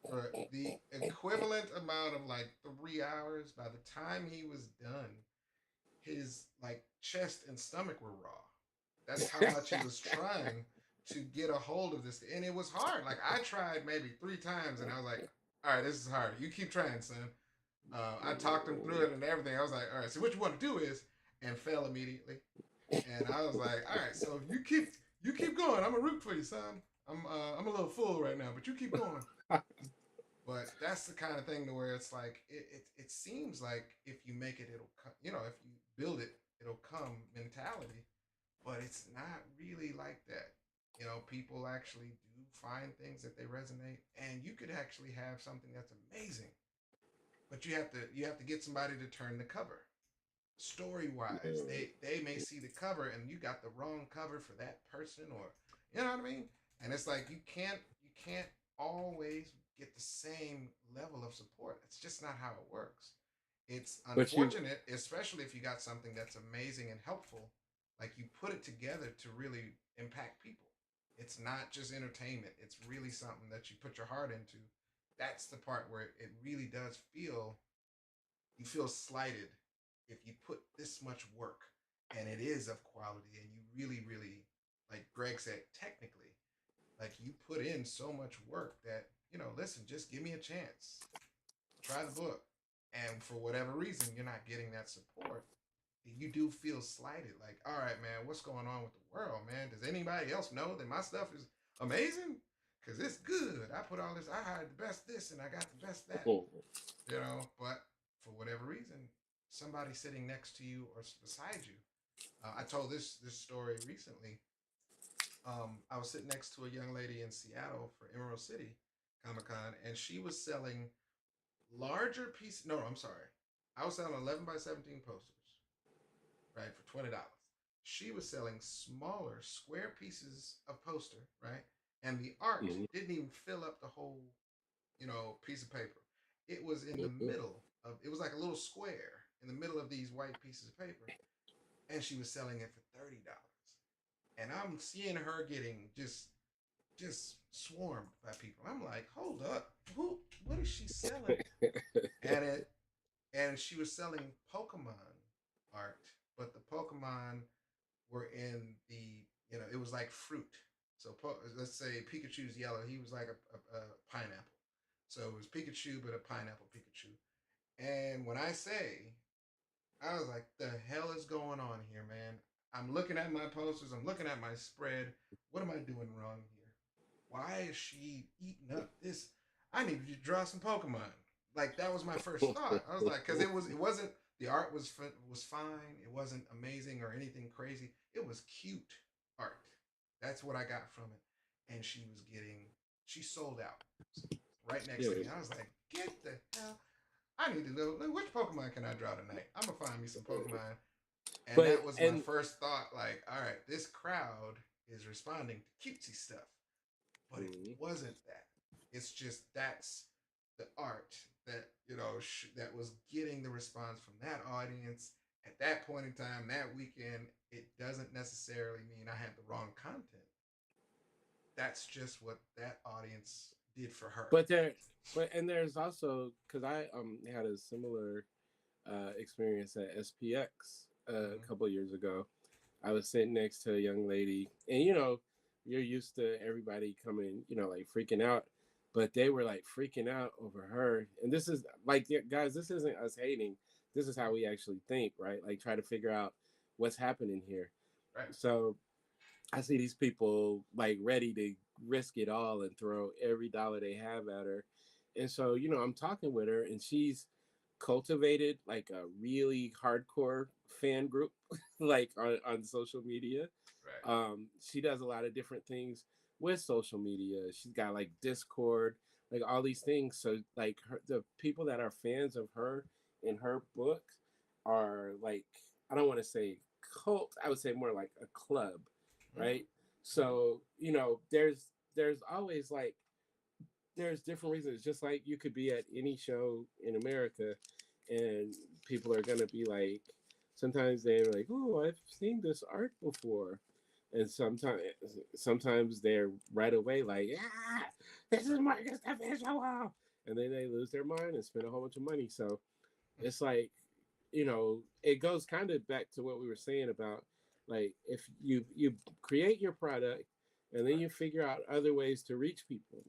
for the equivalent amount of like 3 hours. By the time he was done, his like chest and stomach were raw. That's how much he was trying to get a hold of this, and it was hard. Like I tried maybe 3 times, and I was like, "All right, this is hard. You keep trying, son." I talked him through it and everything. I was like, "All right, so what you want to do is," and fell immediately. And I was like, "All right, so you keep going. I'm a root for you, son. I'm a little full right now, but you keep going." But that's the kind of thing to where it's like it seems like if you make it, it'll come. If you build it, it'll come mentality. But it's not really like that. people actually do find things that they resonate, and you could actually have something that's amazing, but you have to get somebody to turn the cover. Story wise, they may see the cover and you got the wrong cover for that person, or you know what I mean. And it's like you can't always get the same level of support. It's just not how it works. It's But you, unfortunate, especially if you got something that's amazing and helpful, like you put it together to really impact people. It's not just entertainment, it's really something that you put your heart into. That's the part where it really does feel, you feel slighted if you put this much work and it is of quality, and you really, really, like Greg said, technically, like you put in so much work that, listen, just give me a chance, try the book, and for whatever reason you're not getting that support, you do feel slighted. Like, all right, man, what's going on with the world, man? Does anybody else know that my stuff is amazing? Because it's good. I put all this, I hired the best this and I got the best that, but for whatever reason, somebody sitting next to you or beside you. I told this story recently. I was sitting next to a young lady in Seattle for Emerald City Comic Con, and she was selling larger pieces. No, I'm sorry. I was selling 11 by 17 posters, right, for $20. She was selling smaller square pieces of poster, right? And the art mhm, didn't even fill up the whole, piece of paper. It was in the mhm. middle of, it was like a little square in the middle of these white pieces of paper, and she was selling it for $30. And I'm seeing her getting just swarmed by people. I'm like, hold up, who? What is she selling? And she was selling Pokemon art, but the Pokemon were in the, it was like fruit. So let's say Pikachu's yellow. He was like a pineapple. So it was Pikachu, but a pineapple Pikachu. And when I say, I was like, the hell is going on here, man? I'm looking at my posters. I'm looking at my spread. What am I doing wrong here? Why is she eating up this? I need to draw some Pokemon. Like that was my first thought. I was like, because it wasn't, the art was fine. It wasn't amazing or anything crazy. It was cute art. That's what I got from it. And she sold out right next to Yeah, me. I was like, get the hell. I need to know which Pokemon can I draw tonight. I'm gonna find me some Pokemon. And but that was my and first thought. Like, all right, this crowd is responding to cutesy stuff, but it mhm. wasn't that. It's just that's the art that that was getting the response from that audience at that point in time, that weekend. It doesn't necessarily mean I had the wrong content. That's just what that audience did for her. but there, but and there's also because I had a similar experience at SPX a Mm-hmm. couple of years ago. I was sitting next to a young lady, and you're used to everybody coming, like freaking out, but they were like freaking out over her. And this is like, yeah, guys, this isn't us hating. This is how we actually think, right? Like, try to figure out what's happening here. Right. So I see these people like ready to risk it all and throw every dollar they have at her. And so, I'm talking with her, and she's cultivated like a really hardcore fan group, like on social media. Right. She does a lot of different things with social media. She's got like Discord, like all these things. So, like, the people that are fans of her and her book are like, I don't want to say cult, I would say more like a club, Mm-hmm. right? So, there's always like, there's different reasons. Just like you could be at any show in America, and people are gonna be like, sometimes they're like, "Oh, I've seen this art before," and sometimes they're right away like, "Yeah, this is Marcus the Visual," and then they lose their mind and spend a whole bunch of money. So it's like, it goes kind of back to what we were saying about, like, if you create your product and then Right. you figure out other ways to reach people.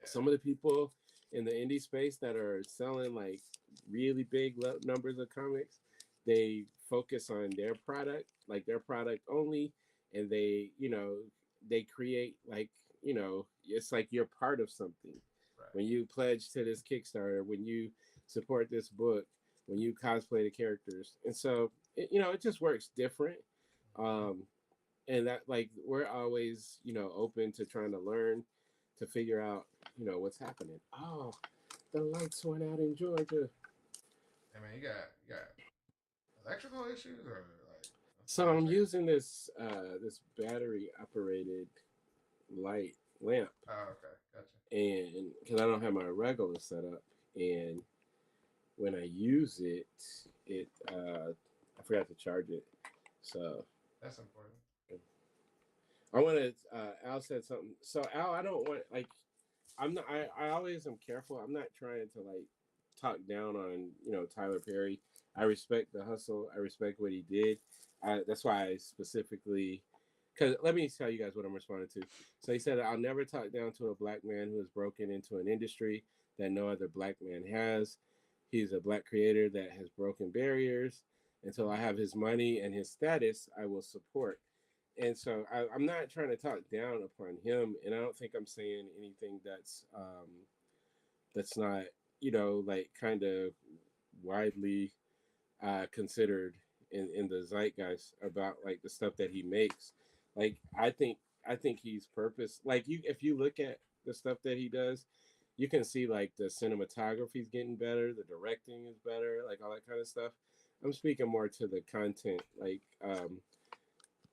Yeah. Some of the people in the indie space that are selling like really big numbers of comics, they focus on their product, like their product only, and they create like, it's like you're part of something. Right. When you pledge to this Kickstarter, when you support this book, when you cosplay the characters, and so it just works different. Mm-hmm. Um, and that like we're always open to trying to learn, to figure out what's happening. Oh, the lights went out in Georgia. I mean, you got electrical issues or like what's So I'm happening? using this battery operated light lamp, Oh, okay, gotcha. and because I don't have my regular setup, and when I use it, it I forgot to charge it. So That's important. I want to. Al said something. So Al, I don't want like I'm not. I always am careful. I'm not trying to like talk down on Tyler Perry. I respect the hustle. I respect what he did. That's why I specifically. Because let me tell you guys what I'm responding to. So he said, "I'll never talk down to a black man who has broken into an industry that no other black man has. He's a black creator that has broken barriers. Until I have his money and his status, I will support." And so I'm not trying to talk down upon him, and I don't think I'm saying anything that's not like kind of widely considered in the zeitgeist about like the stuff that he makes. Like I think he's purpose. Like you, if you look at the stuff that he does, you can see like the cinematography is getting better, the directing is better, like all that kind of stuff. I'm speaking more to the content, like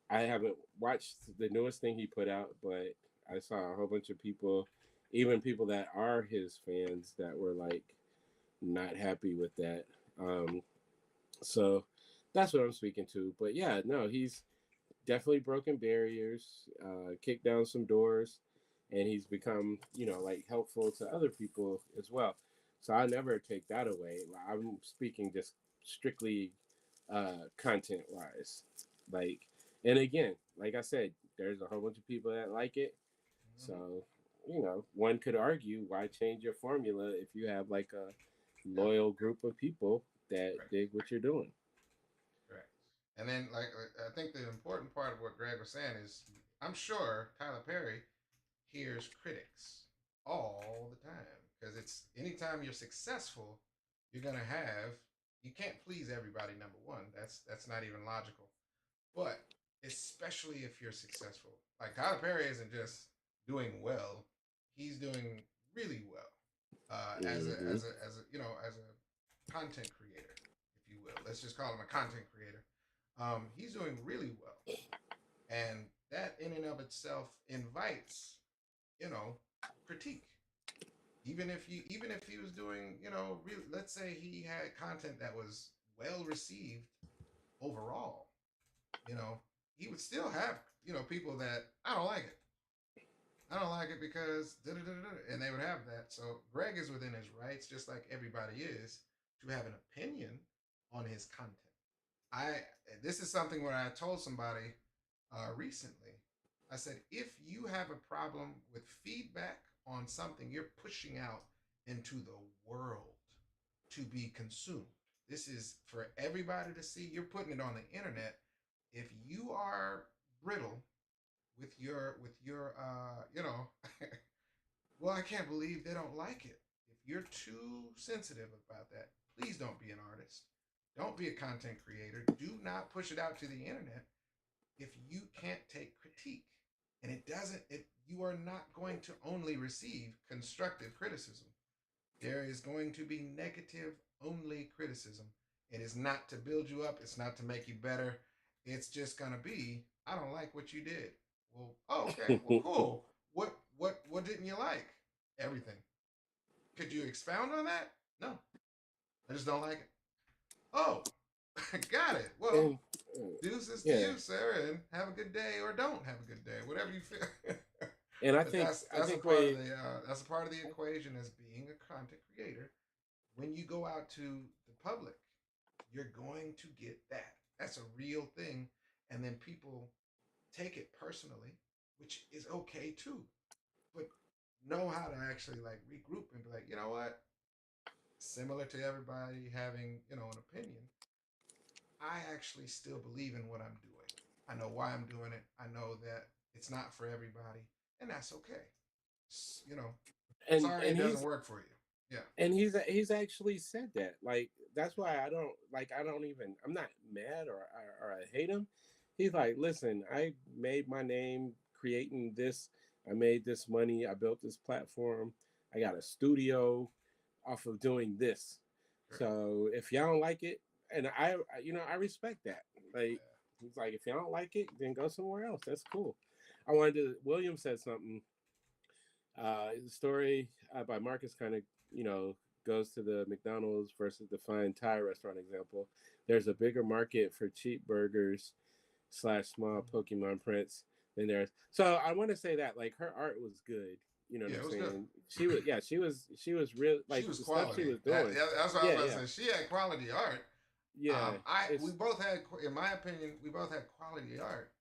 I haven't watched the newest thing he put out, but I saw a whole bunch of people, even people that are his fans, that were like not happy with that. Um, so that's what I'm speaking to. But yeah, no, he's definitely broken barriers, kicked down some doors, and he's become like helpful to other people as well. So I never take that away. I'm speaking just strictly content wise, like, and again, like I said, there's a whole bunch of people that like it. Hmm. So one could argue, why change your formula if you have like a Yeah, loyal group of people that right, dig what you're doing. correct. And then, like, I think the important part of what Greg was saying is, I'm sure Tyler Perry hears critics all the time because it's anytime you're successful, you're gonna have you can't please everybody. Number one, that's not even logical. But especially if you're successful, like Tyler Perry isn't just doing well; he's doing really well Hmm. as a as a content creator, if you will. Let's just call him a content creator. He's doing really well, and that in and of itself invites you know critique. Even if he was doing really, let's say he had content that was well received overall, you know, he would still have people that I don't like it. I don't like it because da da da da, and they would have that. So Greg is within his rights, just like everybody is, to have an opinion on his content. I This is something where I told somebody recently. I said, if you have a problem with feedback on something you're pushing out into the world to be consumed, this is for everybody to see. You're putting it on the internet. If you are brittle with your well, I can't believe they don't like it. If you're too sensitive about that, please don't be an artist. Don't be a content creator. Do not push it out to the internet if you can't take critique. And it doesn't it you are not going to only receive constructive criticism. There is going to be negative only criticism. It is not to build you up, it's not to make you better. It's just going to be, I don't like what you did. Well, oh, okay. Well, cool. What didn't you like? Everything. Could you expound on that? No. I just don't like it. Oh, got it. Well, and deuces to yeah, you, sir, and have a good day or don't have a good day, whatever you feel. and I But think that's I that's a think part of we the that's a part of the equation as being a content creator. When you go out to the public, you're going to get that. That's a real thing, and then people take it personally, which is okay too. But know how to actually like regroup and be like, you know what? Similar to everybody having an opinion, I actually still believe in what I'm doing. I know why I'm doing it. I know that it's not for everybody, and that's okay. You know, and sorry and it doesn't he's work for you. Yeah. he's actually said that. Like that's why I don't even I'm not mad or I hate him. He's like, listen, I made my name creating this. I made this money. I built this platform. I got a studio off of doing this. Great. So if y'all don't like it, and I respect that. Like, Yeah. he's like, if y'all don't like it, then go somewhere else. That's cool. I wanted to. William said something. The story by Marcus kind of, goes to the McDonald's versus the fine Thai restaurant example. There's a bigger market for cheap burgers slash small Mhm. Pokemon prints than there's. So I want to say that like her art was good. You know what Yeah, I'm it was good. saying? She was real She like was the stuff she quality. was doing. That's what I was Yeah, about yeah, to say. She had quality art. yeah. We It's both had, in my opinion, we both had quality art,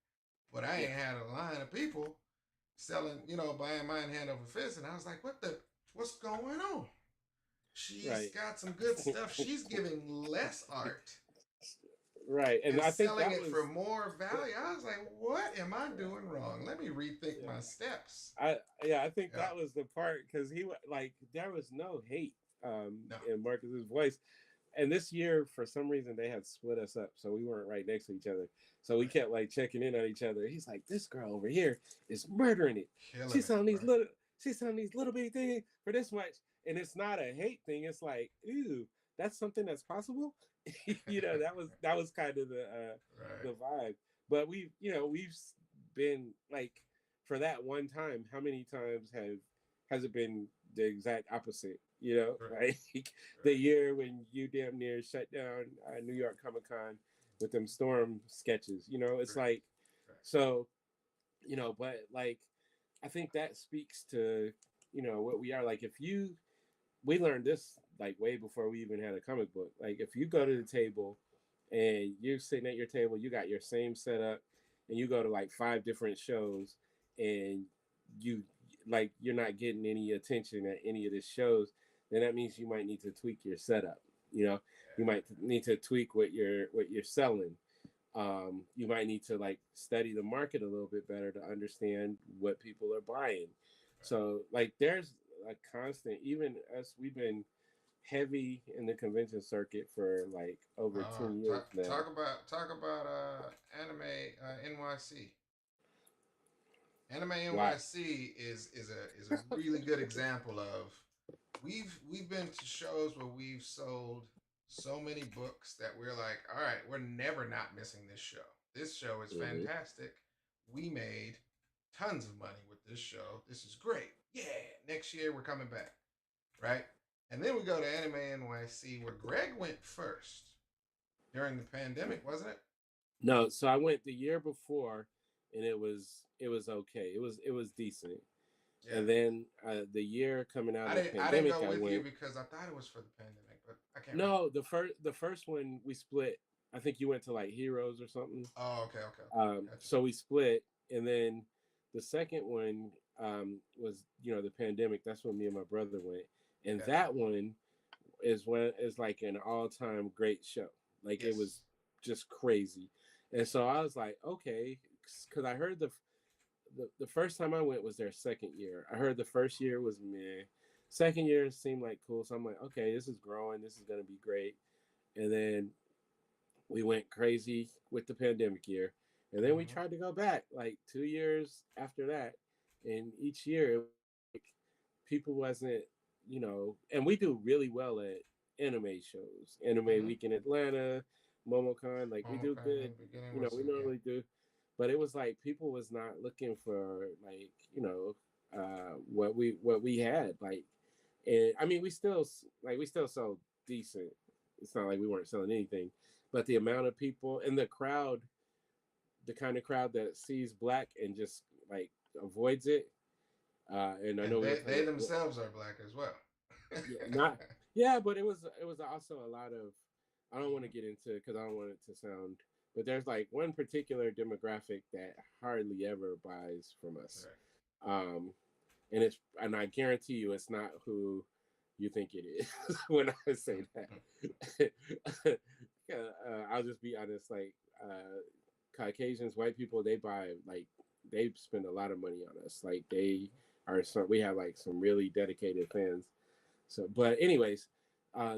but I yeah, ain't had a line of people selling, buying mine hand over fist, and I was like, what's going on? She's right, got some good stuff. She's giving less art right. And and I think selling that it for was more value. I was like, what am I doing wrong? Let me rethink yeah. my steps. I think Yeah, that was the part because like there was no hate no, in Marcus's voice. And this year, for some reason, they had split us up, so we weren't right next to each other. So we right. kept like checking in on each other. He's like, "This girl over here is murdering it. Killing She's it, selling bro. these little bitty things for this much." And it's not a hate thing. It's like, ooh, that's something that's possible. That was kind of the Right. vibe. But we've been like for that one time. How many times has it been the exact opposite? Right. Like the Right. year when you damn near shut down New York Comic Con with them storm sketches. It's Right. like Right. so. But like I think that speaks to what we are. Like if we learned this like way before we even had a comic book. Like if you go to the table and you're sitting at your table, you got your same setup, and you go to like five different shows, and you you're not getting any attention at any of the shows, then that means you might need to tweak your setup. You know, you Yeah. might need to tweak what you're selling. You might need to like study the market a little bit better to understand what people are buying. Right. So like there's a constant, even us, we've been heavy in the convention circuit for like over 10 years Talk now. talk about anime NYC. Anime Wow. NYC is a really good example of we've been to shows where we've sold so many books that we're like, all right, we're never not missing this show. This show is Hmm. fantastic. We made tons of money with this show. This is great. Yeah, next year we're coming back, right? And then we go to Anime NYC where Greg went first during the pandemic, wasn't it? No, so I went the year before, and it was okay. It was decent. Yeah. And then the year coming out of the I didn't pandemic, go I with you went. because I thought it was for the pandemic, but I can't remember. No, the first one we split. I think you went to like Heroes or something. Oh, okay, okay, okay. Gotcha. So we split, and then the second one was the pandemic. That's when me and my brother went, and Gotcha. that one is like an all time great show. Like it Yes. was just crazy, and so I was like, okay, because I heard the first time I went was their second year. I heard the first year was meh. Second year seemed like cool, so I'm like, okay, this is growing. This is gonna be great. And then we went crazy with the pandemic year, and then we Mm-hmm. tried to go back like 2 years after that, and each year it was like people wasn't, and we do really well at anime shows, Anime Mm-hmm. Week in Atlanta, MomoCon, like we do good, Beginning was we yeah. normally do, but it was like people was not looking for like what we had like, and I mean we still sell decent. It's not like we weren't selling anything, but the amount of people in the crowd, the kind of crowd that sees black and just like avoids it. And I And know we were they talking. themselves are black as well. Yeah, not yeah, but it was also a lot of. I don't want to get into because I don't want it to sound. But there's like one particular demographic that hardly ever buys from us, Right. um, and I guarantee you it's not who you think it is when I say that. Yeah, I'll just be honest. Like Caucasians, white people, they buy like they spend a lot of money on us. Like we have like some really dedicated fans. So, but anyways,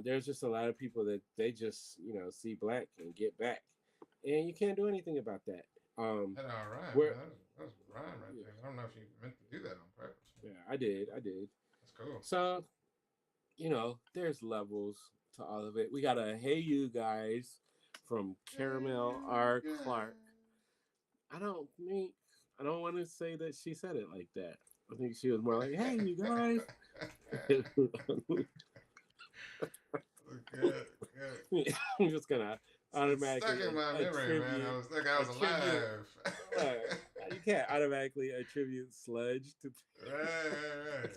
there's just a lot of people that they just see black and get back, and you can't do anything about that. Um, That's all right, where man. That's rhyme right there. I don't know if you meant to do that on purpose. yeah, I did. That's cool. So there's levels to all of it. We got a hey you guys from Hey, Caramel you R. Clark. guys. I don't think I don't want to say that she said it like that. I think she was more like, "Hey, you guys." Good, good. I'm just gonna It's stuck automatically in my memory, man. I attribute was like, I was attribute. alive. Look, you can't automatically attribute sludge to. Right.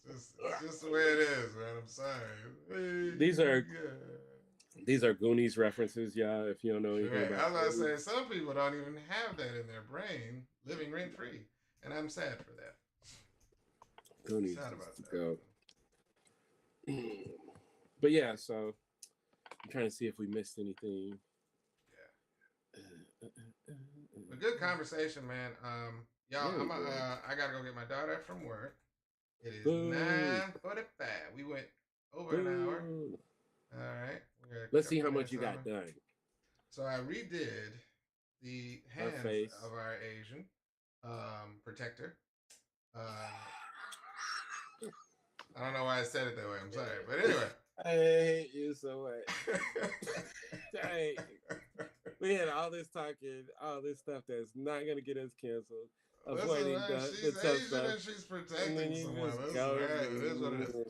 It's just the way it is, man. I'm sorry. Hey, These you are guys. these are Goonies references, y'all. If you don't know anything Right. I about was about to Goonies, say, some people don't even have that in their brain, living rent free. And I'm sad for that. Goonies Sad is about to that, go. man. But yeah, so I'm trying to see if we missed anything. Yeah. But good conversation, man. Y'all, Yeah, we did. I gotta go get my daughter from work. It is Boo, 9:45. We went over an hour. boo. All right, we got a Let's see couple how much minutes you got over. done. So I redid the Our hands face. of our Asian protector. Uh, I don't know why I said it that way. I'm sorry, but anyway. I hate you so much. Hey, we had all this talking, all this stuff that's not gonna get us canceled, Listen, avoiding man, the she's tough Asian stuff, and she's and then protecting you someone. just That's go right. It is what it is. with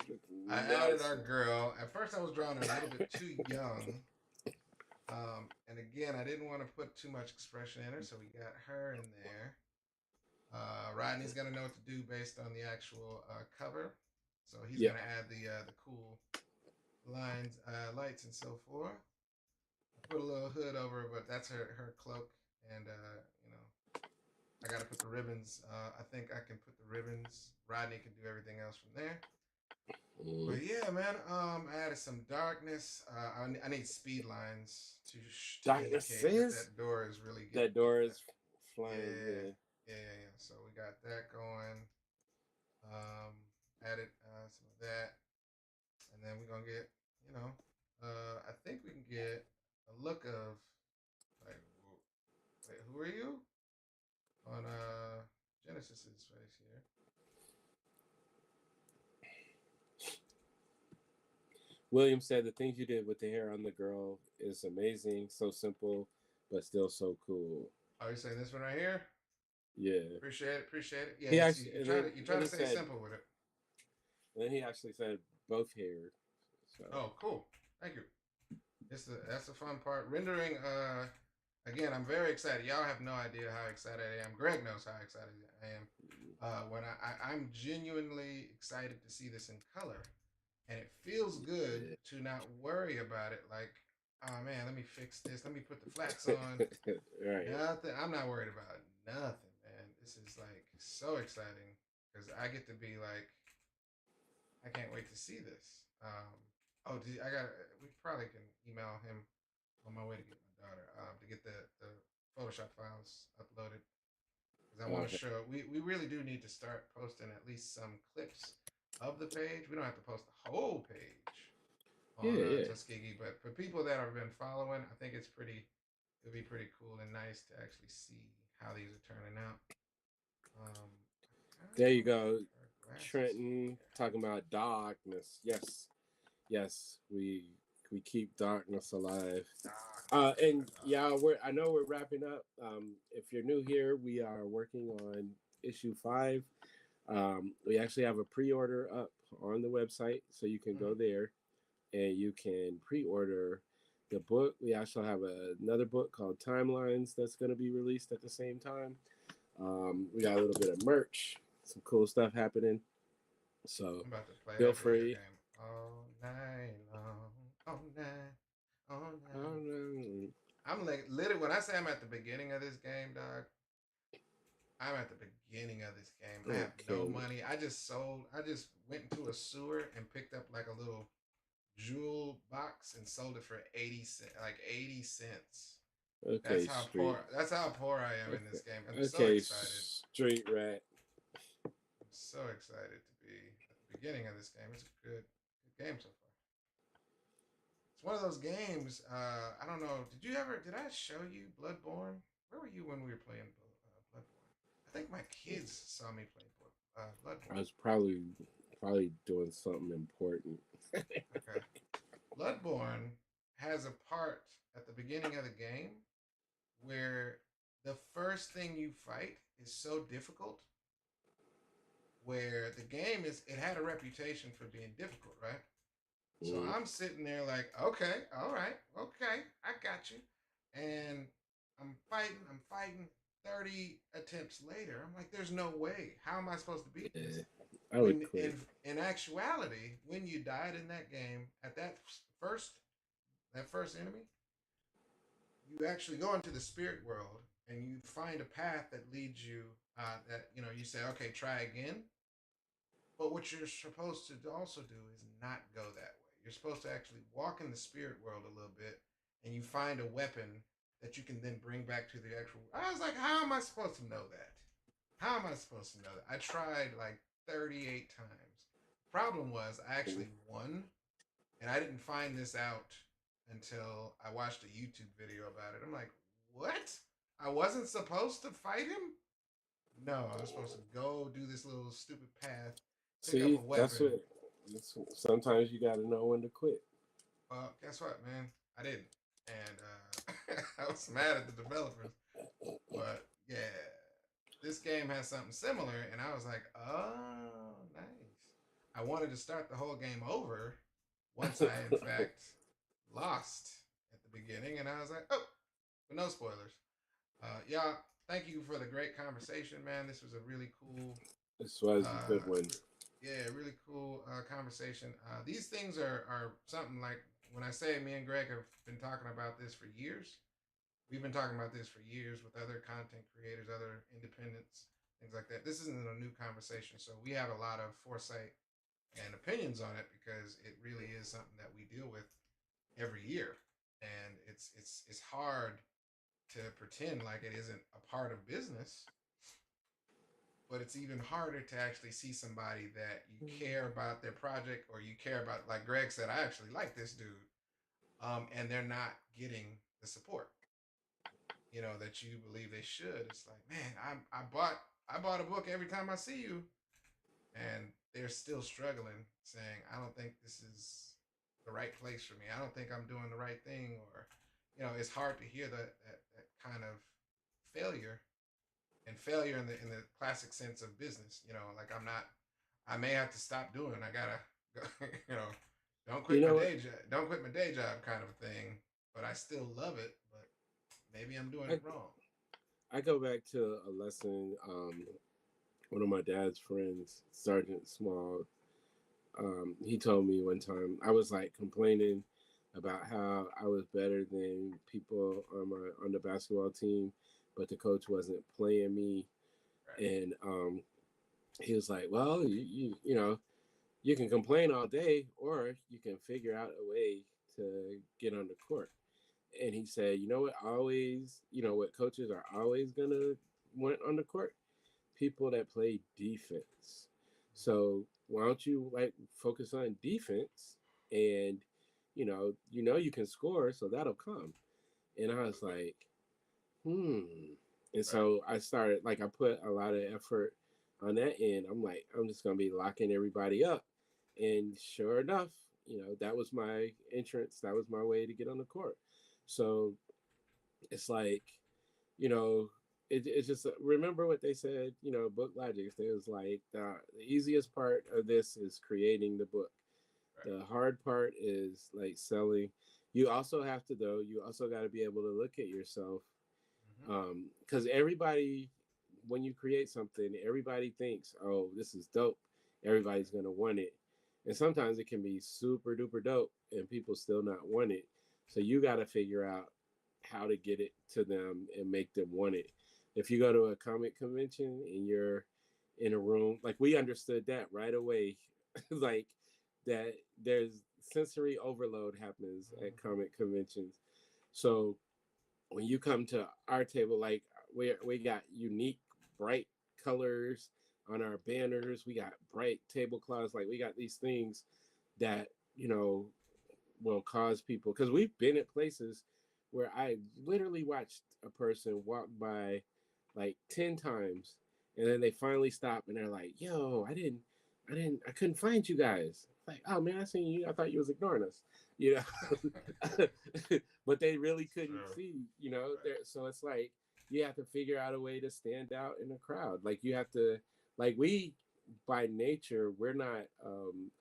I added our nonsense. girl. At first, I was drawing her a little bit too young. And again, I didn't want to put too much expression in her, so we got her in there. Rodney's gonna know what to do based on the actual cover, so he's Yep. gonna add the cool lines, lights, and so forth. I put a little hood over her, but that's her cloak, and I got to put the ribbons. I think I can put the ribbons. Rodney can do everything else from there. Mm. But yeah, man, I added some darkness. I need speed lines to Darkness indicate that says that door is really that getting. door is flying. Yeah, Yeah. yeah. So we got that going. Um, added some of that, and then we're gonna get, you know, I think we can get a look of like, wait, who are you? On Genesis's face here. William said the things you did with the hair on the girl is amazing, so simple, but still so cool. Oh, you saying this one right here? Yeah. Appreciate it, appreciate it. Yeah, He it's, actually, you try then to he stay said, simple with it. then he actually said both hair. So Oh, cool. Thank you. That's the fun part. Rendering. Again, I'm very excited. Y'all have no idea how excited I am. Greg knows how excited I am. When I'm genuinely excited to see this in color, and it feels good to not worry about it. Like, oh man, let me fix this. Let me put the flats on. right. Nothing. I'm not worried about nothing, man. This is like so exciting because I get to be like, I can't wait to see this. I got. We probably can email him on my way to get my daughter to get the Photoshop files uploaded because I want to Okay. show. We really do need to start posting at least some clips of the page. We don't have to post the whole page Yeah, on yeah. Tuskegee, but for people that have been following, I think it's pretty. It'll be pretty cool and nice to actually see how these are turning out. I kind There of you want to go. put our glasses Trenton here. talking about darkness. Yes, yes. We keep darkness alive. Darkness, And dark. yeah, I know we're wrapping up. If you're new here, we are working on issue 5. We actually have a pre-order up on the website, so you can Mm-hmm. go there and you can pre-order the book. We also have another book called Timelines that's going to be released at the same time. We got a little bit of merch, some cool stuff happening. So I'm about to play feel that video free. game all night long, all night, all night. Um, I'm like literally when I say I'm at the beginning of this game, dog. I'm at the beginning of this game. I have no okay. money. I just sold. I just went into a sewer and picked up like a little jewel box and sold it for 80 cents. Like 80 cents. Okay, street. That's how poor I am in Okay, this game. I'm so okay, excited. street rat. I'm so excited to be at the beginning of this game. It's a good game so far. It's one of those games. I don't know. Did I show you Bloodborne? Where were you when we were playing Bloodborne? I think my kids saw me play I Bloodborne. was probably doing something important. Okay. Bloodborne has a part at the beginning of the game where the first thing you fight is so difficult, where the game is, it had a reputation for being difficult, right? So Mm. I'm sitting there like, okay, all right, okay, I got you. And I'm fighting. 30 attempts later, I'm like, there's no way. How am I supposed to beat this? Yeah, I would When quit. in actuality, when you died in that game at first that first enemy, you actually go into the spirit world and you find a path that leads you that you say, okay, try again. But what you're supposed to also do is not go that way. You're supposed to actually walk in the spirit world a little bit and you find a weapon that you can then bring back to the actual. I was like, how am I supposed to know that? How am I supposed to know that? I tried like 38 times. Problem was, I actually won, and I didn't find this out until I watched a YouTube video about it. I'm like, what? I wasn't supposed to fight him? No, I was supposed to go do this little stupid path, pick up See, a that's weapon. what. Sometimes you got to know when to quit. Well, guess what, man? I didn't. And I was mad at the developers. But yeah, this game has something similar. And I was like, oh, nice. I wanted to start the whole game over once I, in fact, lost at the beginning. And I was like, oh, but no spoilers. Yeah, thank you for the great conversation, man. This was a really cool This was a good uh, one. yeah, really cool conversation. These things are something like when I say me and Greg have been talking about this for years. We've been talking about this for years with other content creators, other independents, things like that. This isn't a new conversation, so we have a lot of foresight and opinions on it because it really is something that we deal with every year, and it's hard to pretend like it isn't a part of business, but it's even harder to actually see somebody that you care about their project or you care about, like Greg said, I actually like this dude, and they're not getting the support, that you believe they should. It's like, man, I bought a book every time I see you, and they're still struggling, saying, I don't think this is the right place for me. I don't think I'm doing the right thing, or it's hard to hear that kind of failure, and failure in the classic sense of business. Like I'm not. I may have to stop doing. I gotta, you know, don't You quit my know what? day job. Don't quit my day job, kind of a thing. But I still love it. But maybe I'm doing I it wrong. I go back to a lesson. One of my dad's friends, Sergeant Small, he told me one time I was like complaining about how I was better than people on the basketball team, but the coach wasn't playing me, Right. and he was like, "Well, you can complain all day, or you can figure out a way to get on the court." And he said, "You know what? Always, what coaches are always gonna want on the court? People that play defense. So why don't you like focus on defense and you can score, so that'll come." And I was like, hmm. And Right. so I started like I put a lot of effort on that end. I'm like, I'm just gonna be locking everybody up. And sure enough, that was my entrance. That was my way to get on the court. So it's like, you know, it's just remember what they said, book logic. It was like the easiest part of this is creating the book. Right. The hard part is like selling. You also got to be able to look at yourself, Mm-hmm. because everybody, when you create something, everybody thinks, oh, this is dope. Everybody's gonna want it, and sometimes it can be super duper dope, and people still not want it. So you got to figure out how to get it to them and make them want it. If you go to a comic convention and you're in a room, like we understood that right away, like that there's sensory overload happens at Mm-hmm. comic conventions. So when you come to our table, like we got unique bright colors on our banners, we got bright tablecloths, like we got these things that will cause people, because we've been at places where I literally watched a person walk by like 10 times, and then they finally stop and they're like, "Yo, I couldn't find you guys." Like, "Oh man, I seen you. I thought you was ignoring us," you know. But they really It's couldn't true. see, you know. Right. So it's like you have to figure out a way to stand out in a crowd. Like you have to, like we, by nature, we're not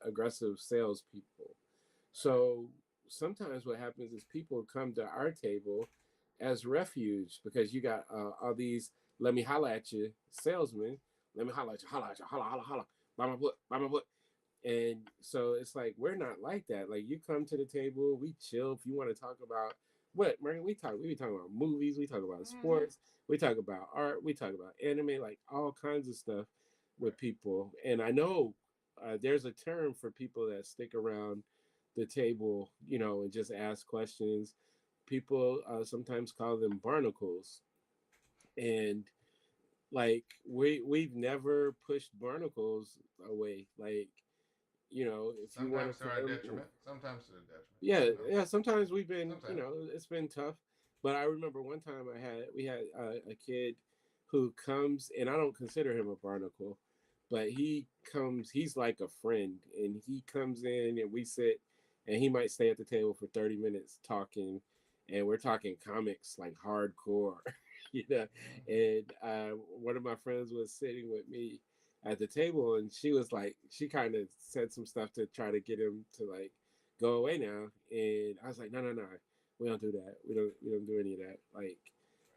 aggressive salespeople. Right. So sometimes what happens is people come to our table as refuge because you got all these let me holla at you salesmen. Let me holla at you, holla at you, holla, holla, holla, buy my book. And so it's like we're not like that. Like you come to the table, we chill. If you want to talk about what, Morgan, we be talking about movies, we talk about Mm-hmm. sports, we talk about art, we talk about anime, like all kinds of stuff Right. with people. And I know there's a term for people that stick around the table, you know, and just ask questions. People sometimes call them barnacles, and like we've never pushed barnacles away. Like you know, if you want Sometimes to to our come, detriment. Sometimes to the detriment. yeah, You know. yeah. Sometimes we've been, you Sometimes. know, it's been tough. But I remember one time we had a kid who comes, and I don't consider him a barnacle, but he comes, he's like a friend, and he comes in and we sit, and he might stay at the table for 30 minutes talking, and we're talking comics like hardcore, you know. Mm-hmm. And one of my friends was sitting with me at the table, and she was like, she kind of said some stuff to try to get him to like go away now. And I was like, no, no, no, we don't do that. We don't do any of that. Like,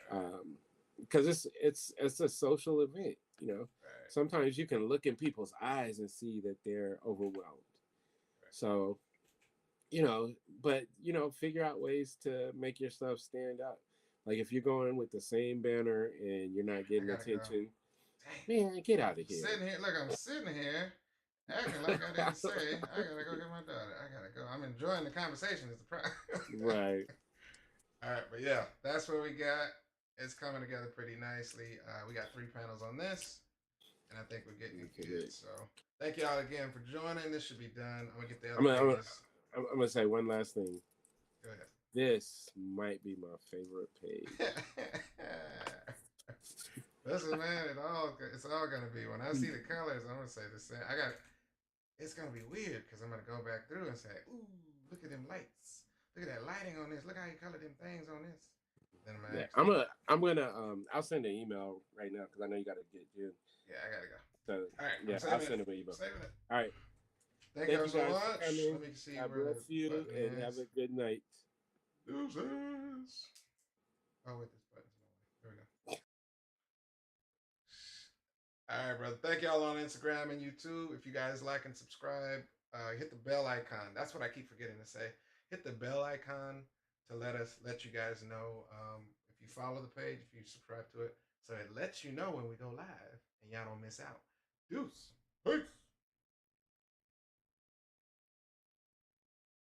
Right. um, because it's a social event. You know, Right. sometimes you can look in people's eyes and see that they're overwhelmed. Right. So you know, but you know, figure out ways to make yourself stand out. Like if you're going with the same banner and you're not I getting gotta go. attention, Dang. man, get out of I'm here. sitting here. Look, I'm sitting here acting like I didn't say. I gotta go get my daughter. I gotta go. I'm enjoying the conversation. Is the problem? Right. All right, but yeah, that's what we got. It's coming together pretty nicely. We got 3 panels on this, and I think we're getting it good. Okay. So thank y'all again for joining. This should be done. I'm gonna get the I'm other gonna, I'm gonna, pages. I'm gonna say one last thing. Go ahead. This might be my favorite page. Listen, man, it's all gonna be. When I see the colors, I'm gonna say the same. I got. It's gonna be weird because I'm gonna go back through and say, "Ooh, look at them lights. Look at that lighting on this. Look how you colored them things on this." Then I'm gonna Yeah, actually. I'm gonna I'll send an email right now because I know you gotta get June. Yeah, I gotta go. So All right, I'm yeah, I'll saving it. send an email. Saving it. All right. Thank Thank y'all you so guys for much. coming. Let me see God where the bless you button and have is. a good night. Deuces. Oh wait, this button's in the way. There we go. All right, brother. Thank y'all on Instagram and YouTube. If you guys like and subscribe, hit the bell icon. That's what I keep forgetting to say. Hit the bell icon to let you guys know if you follow the page, if you subscribe to it, so it lets you know when we go live and y'all don't miss out. Deuce. Peace.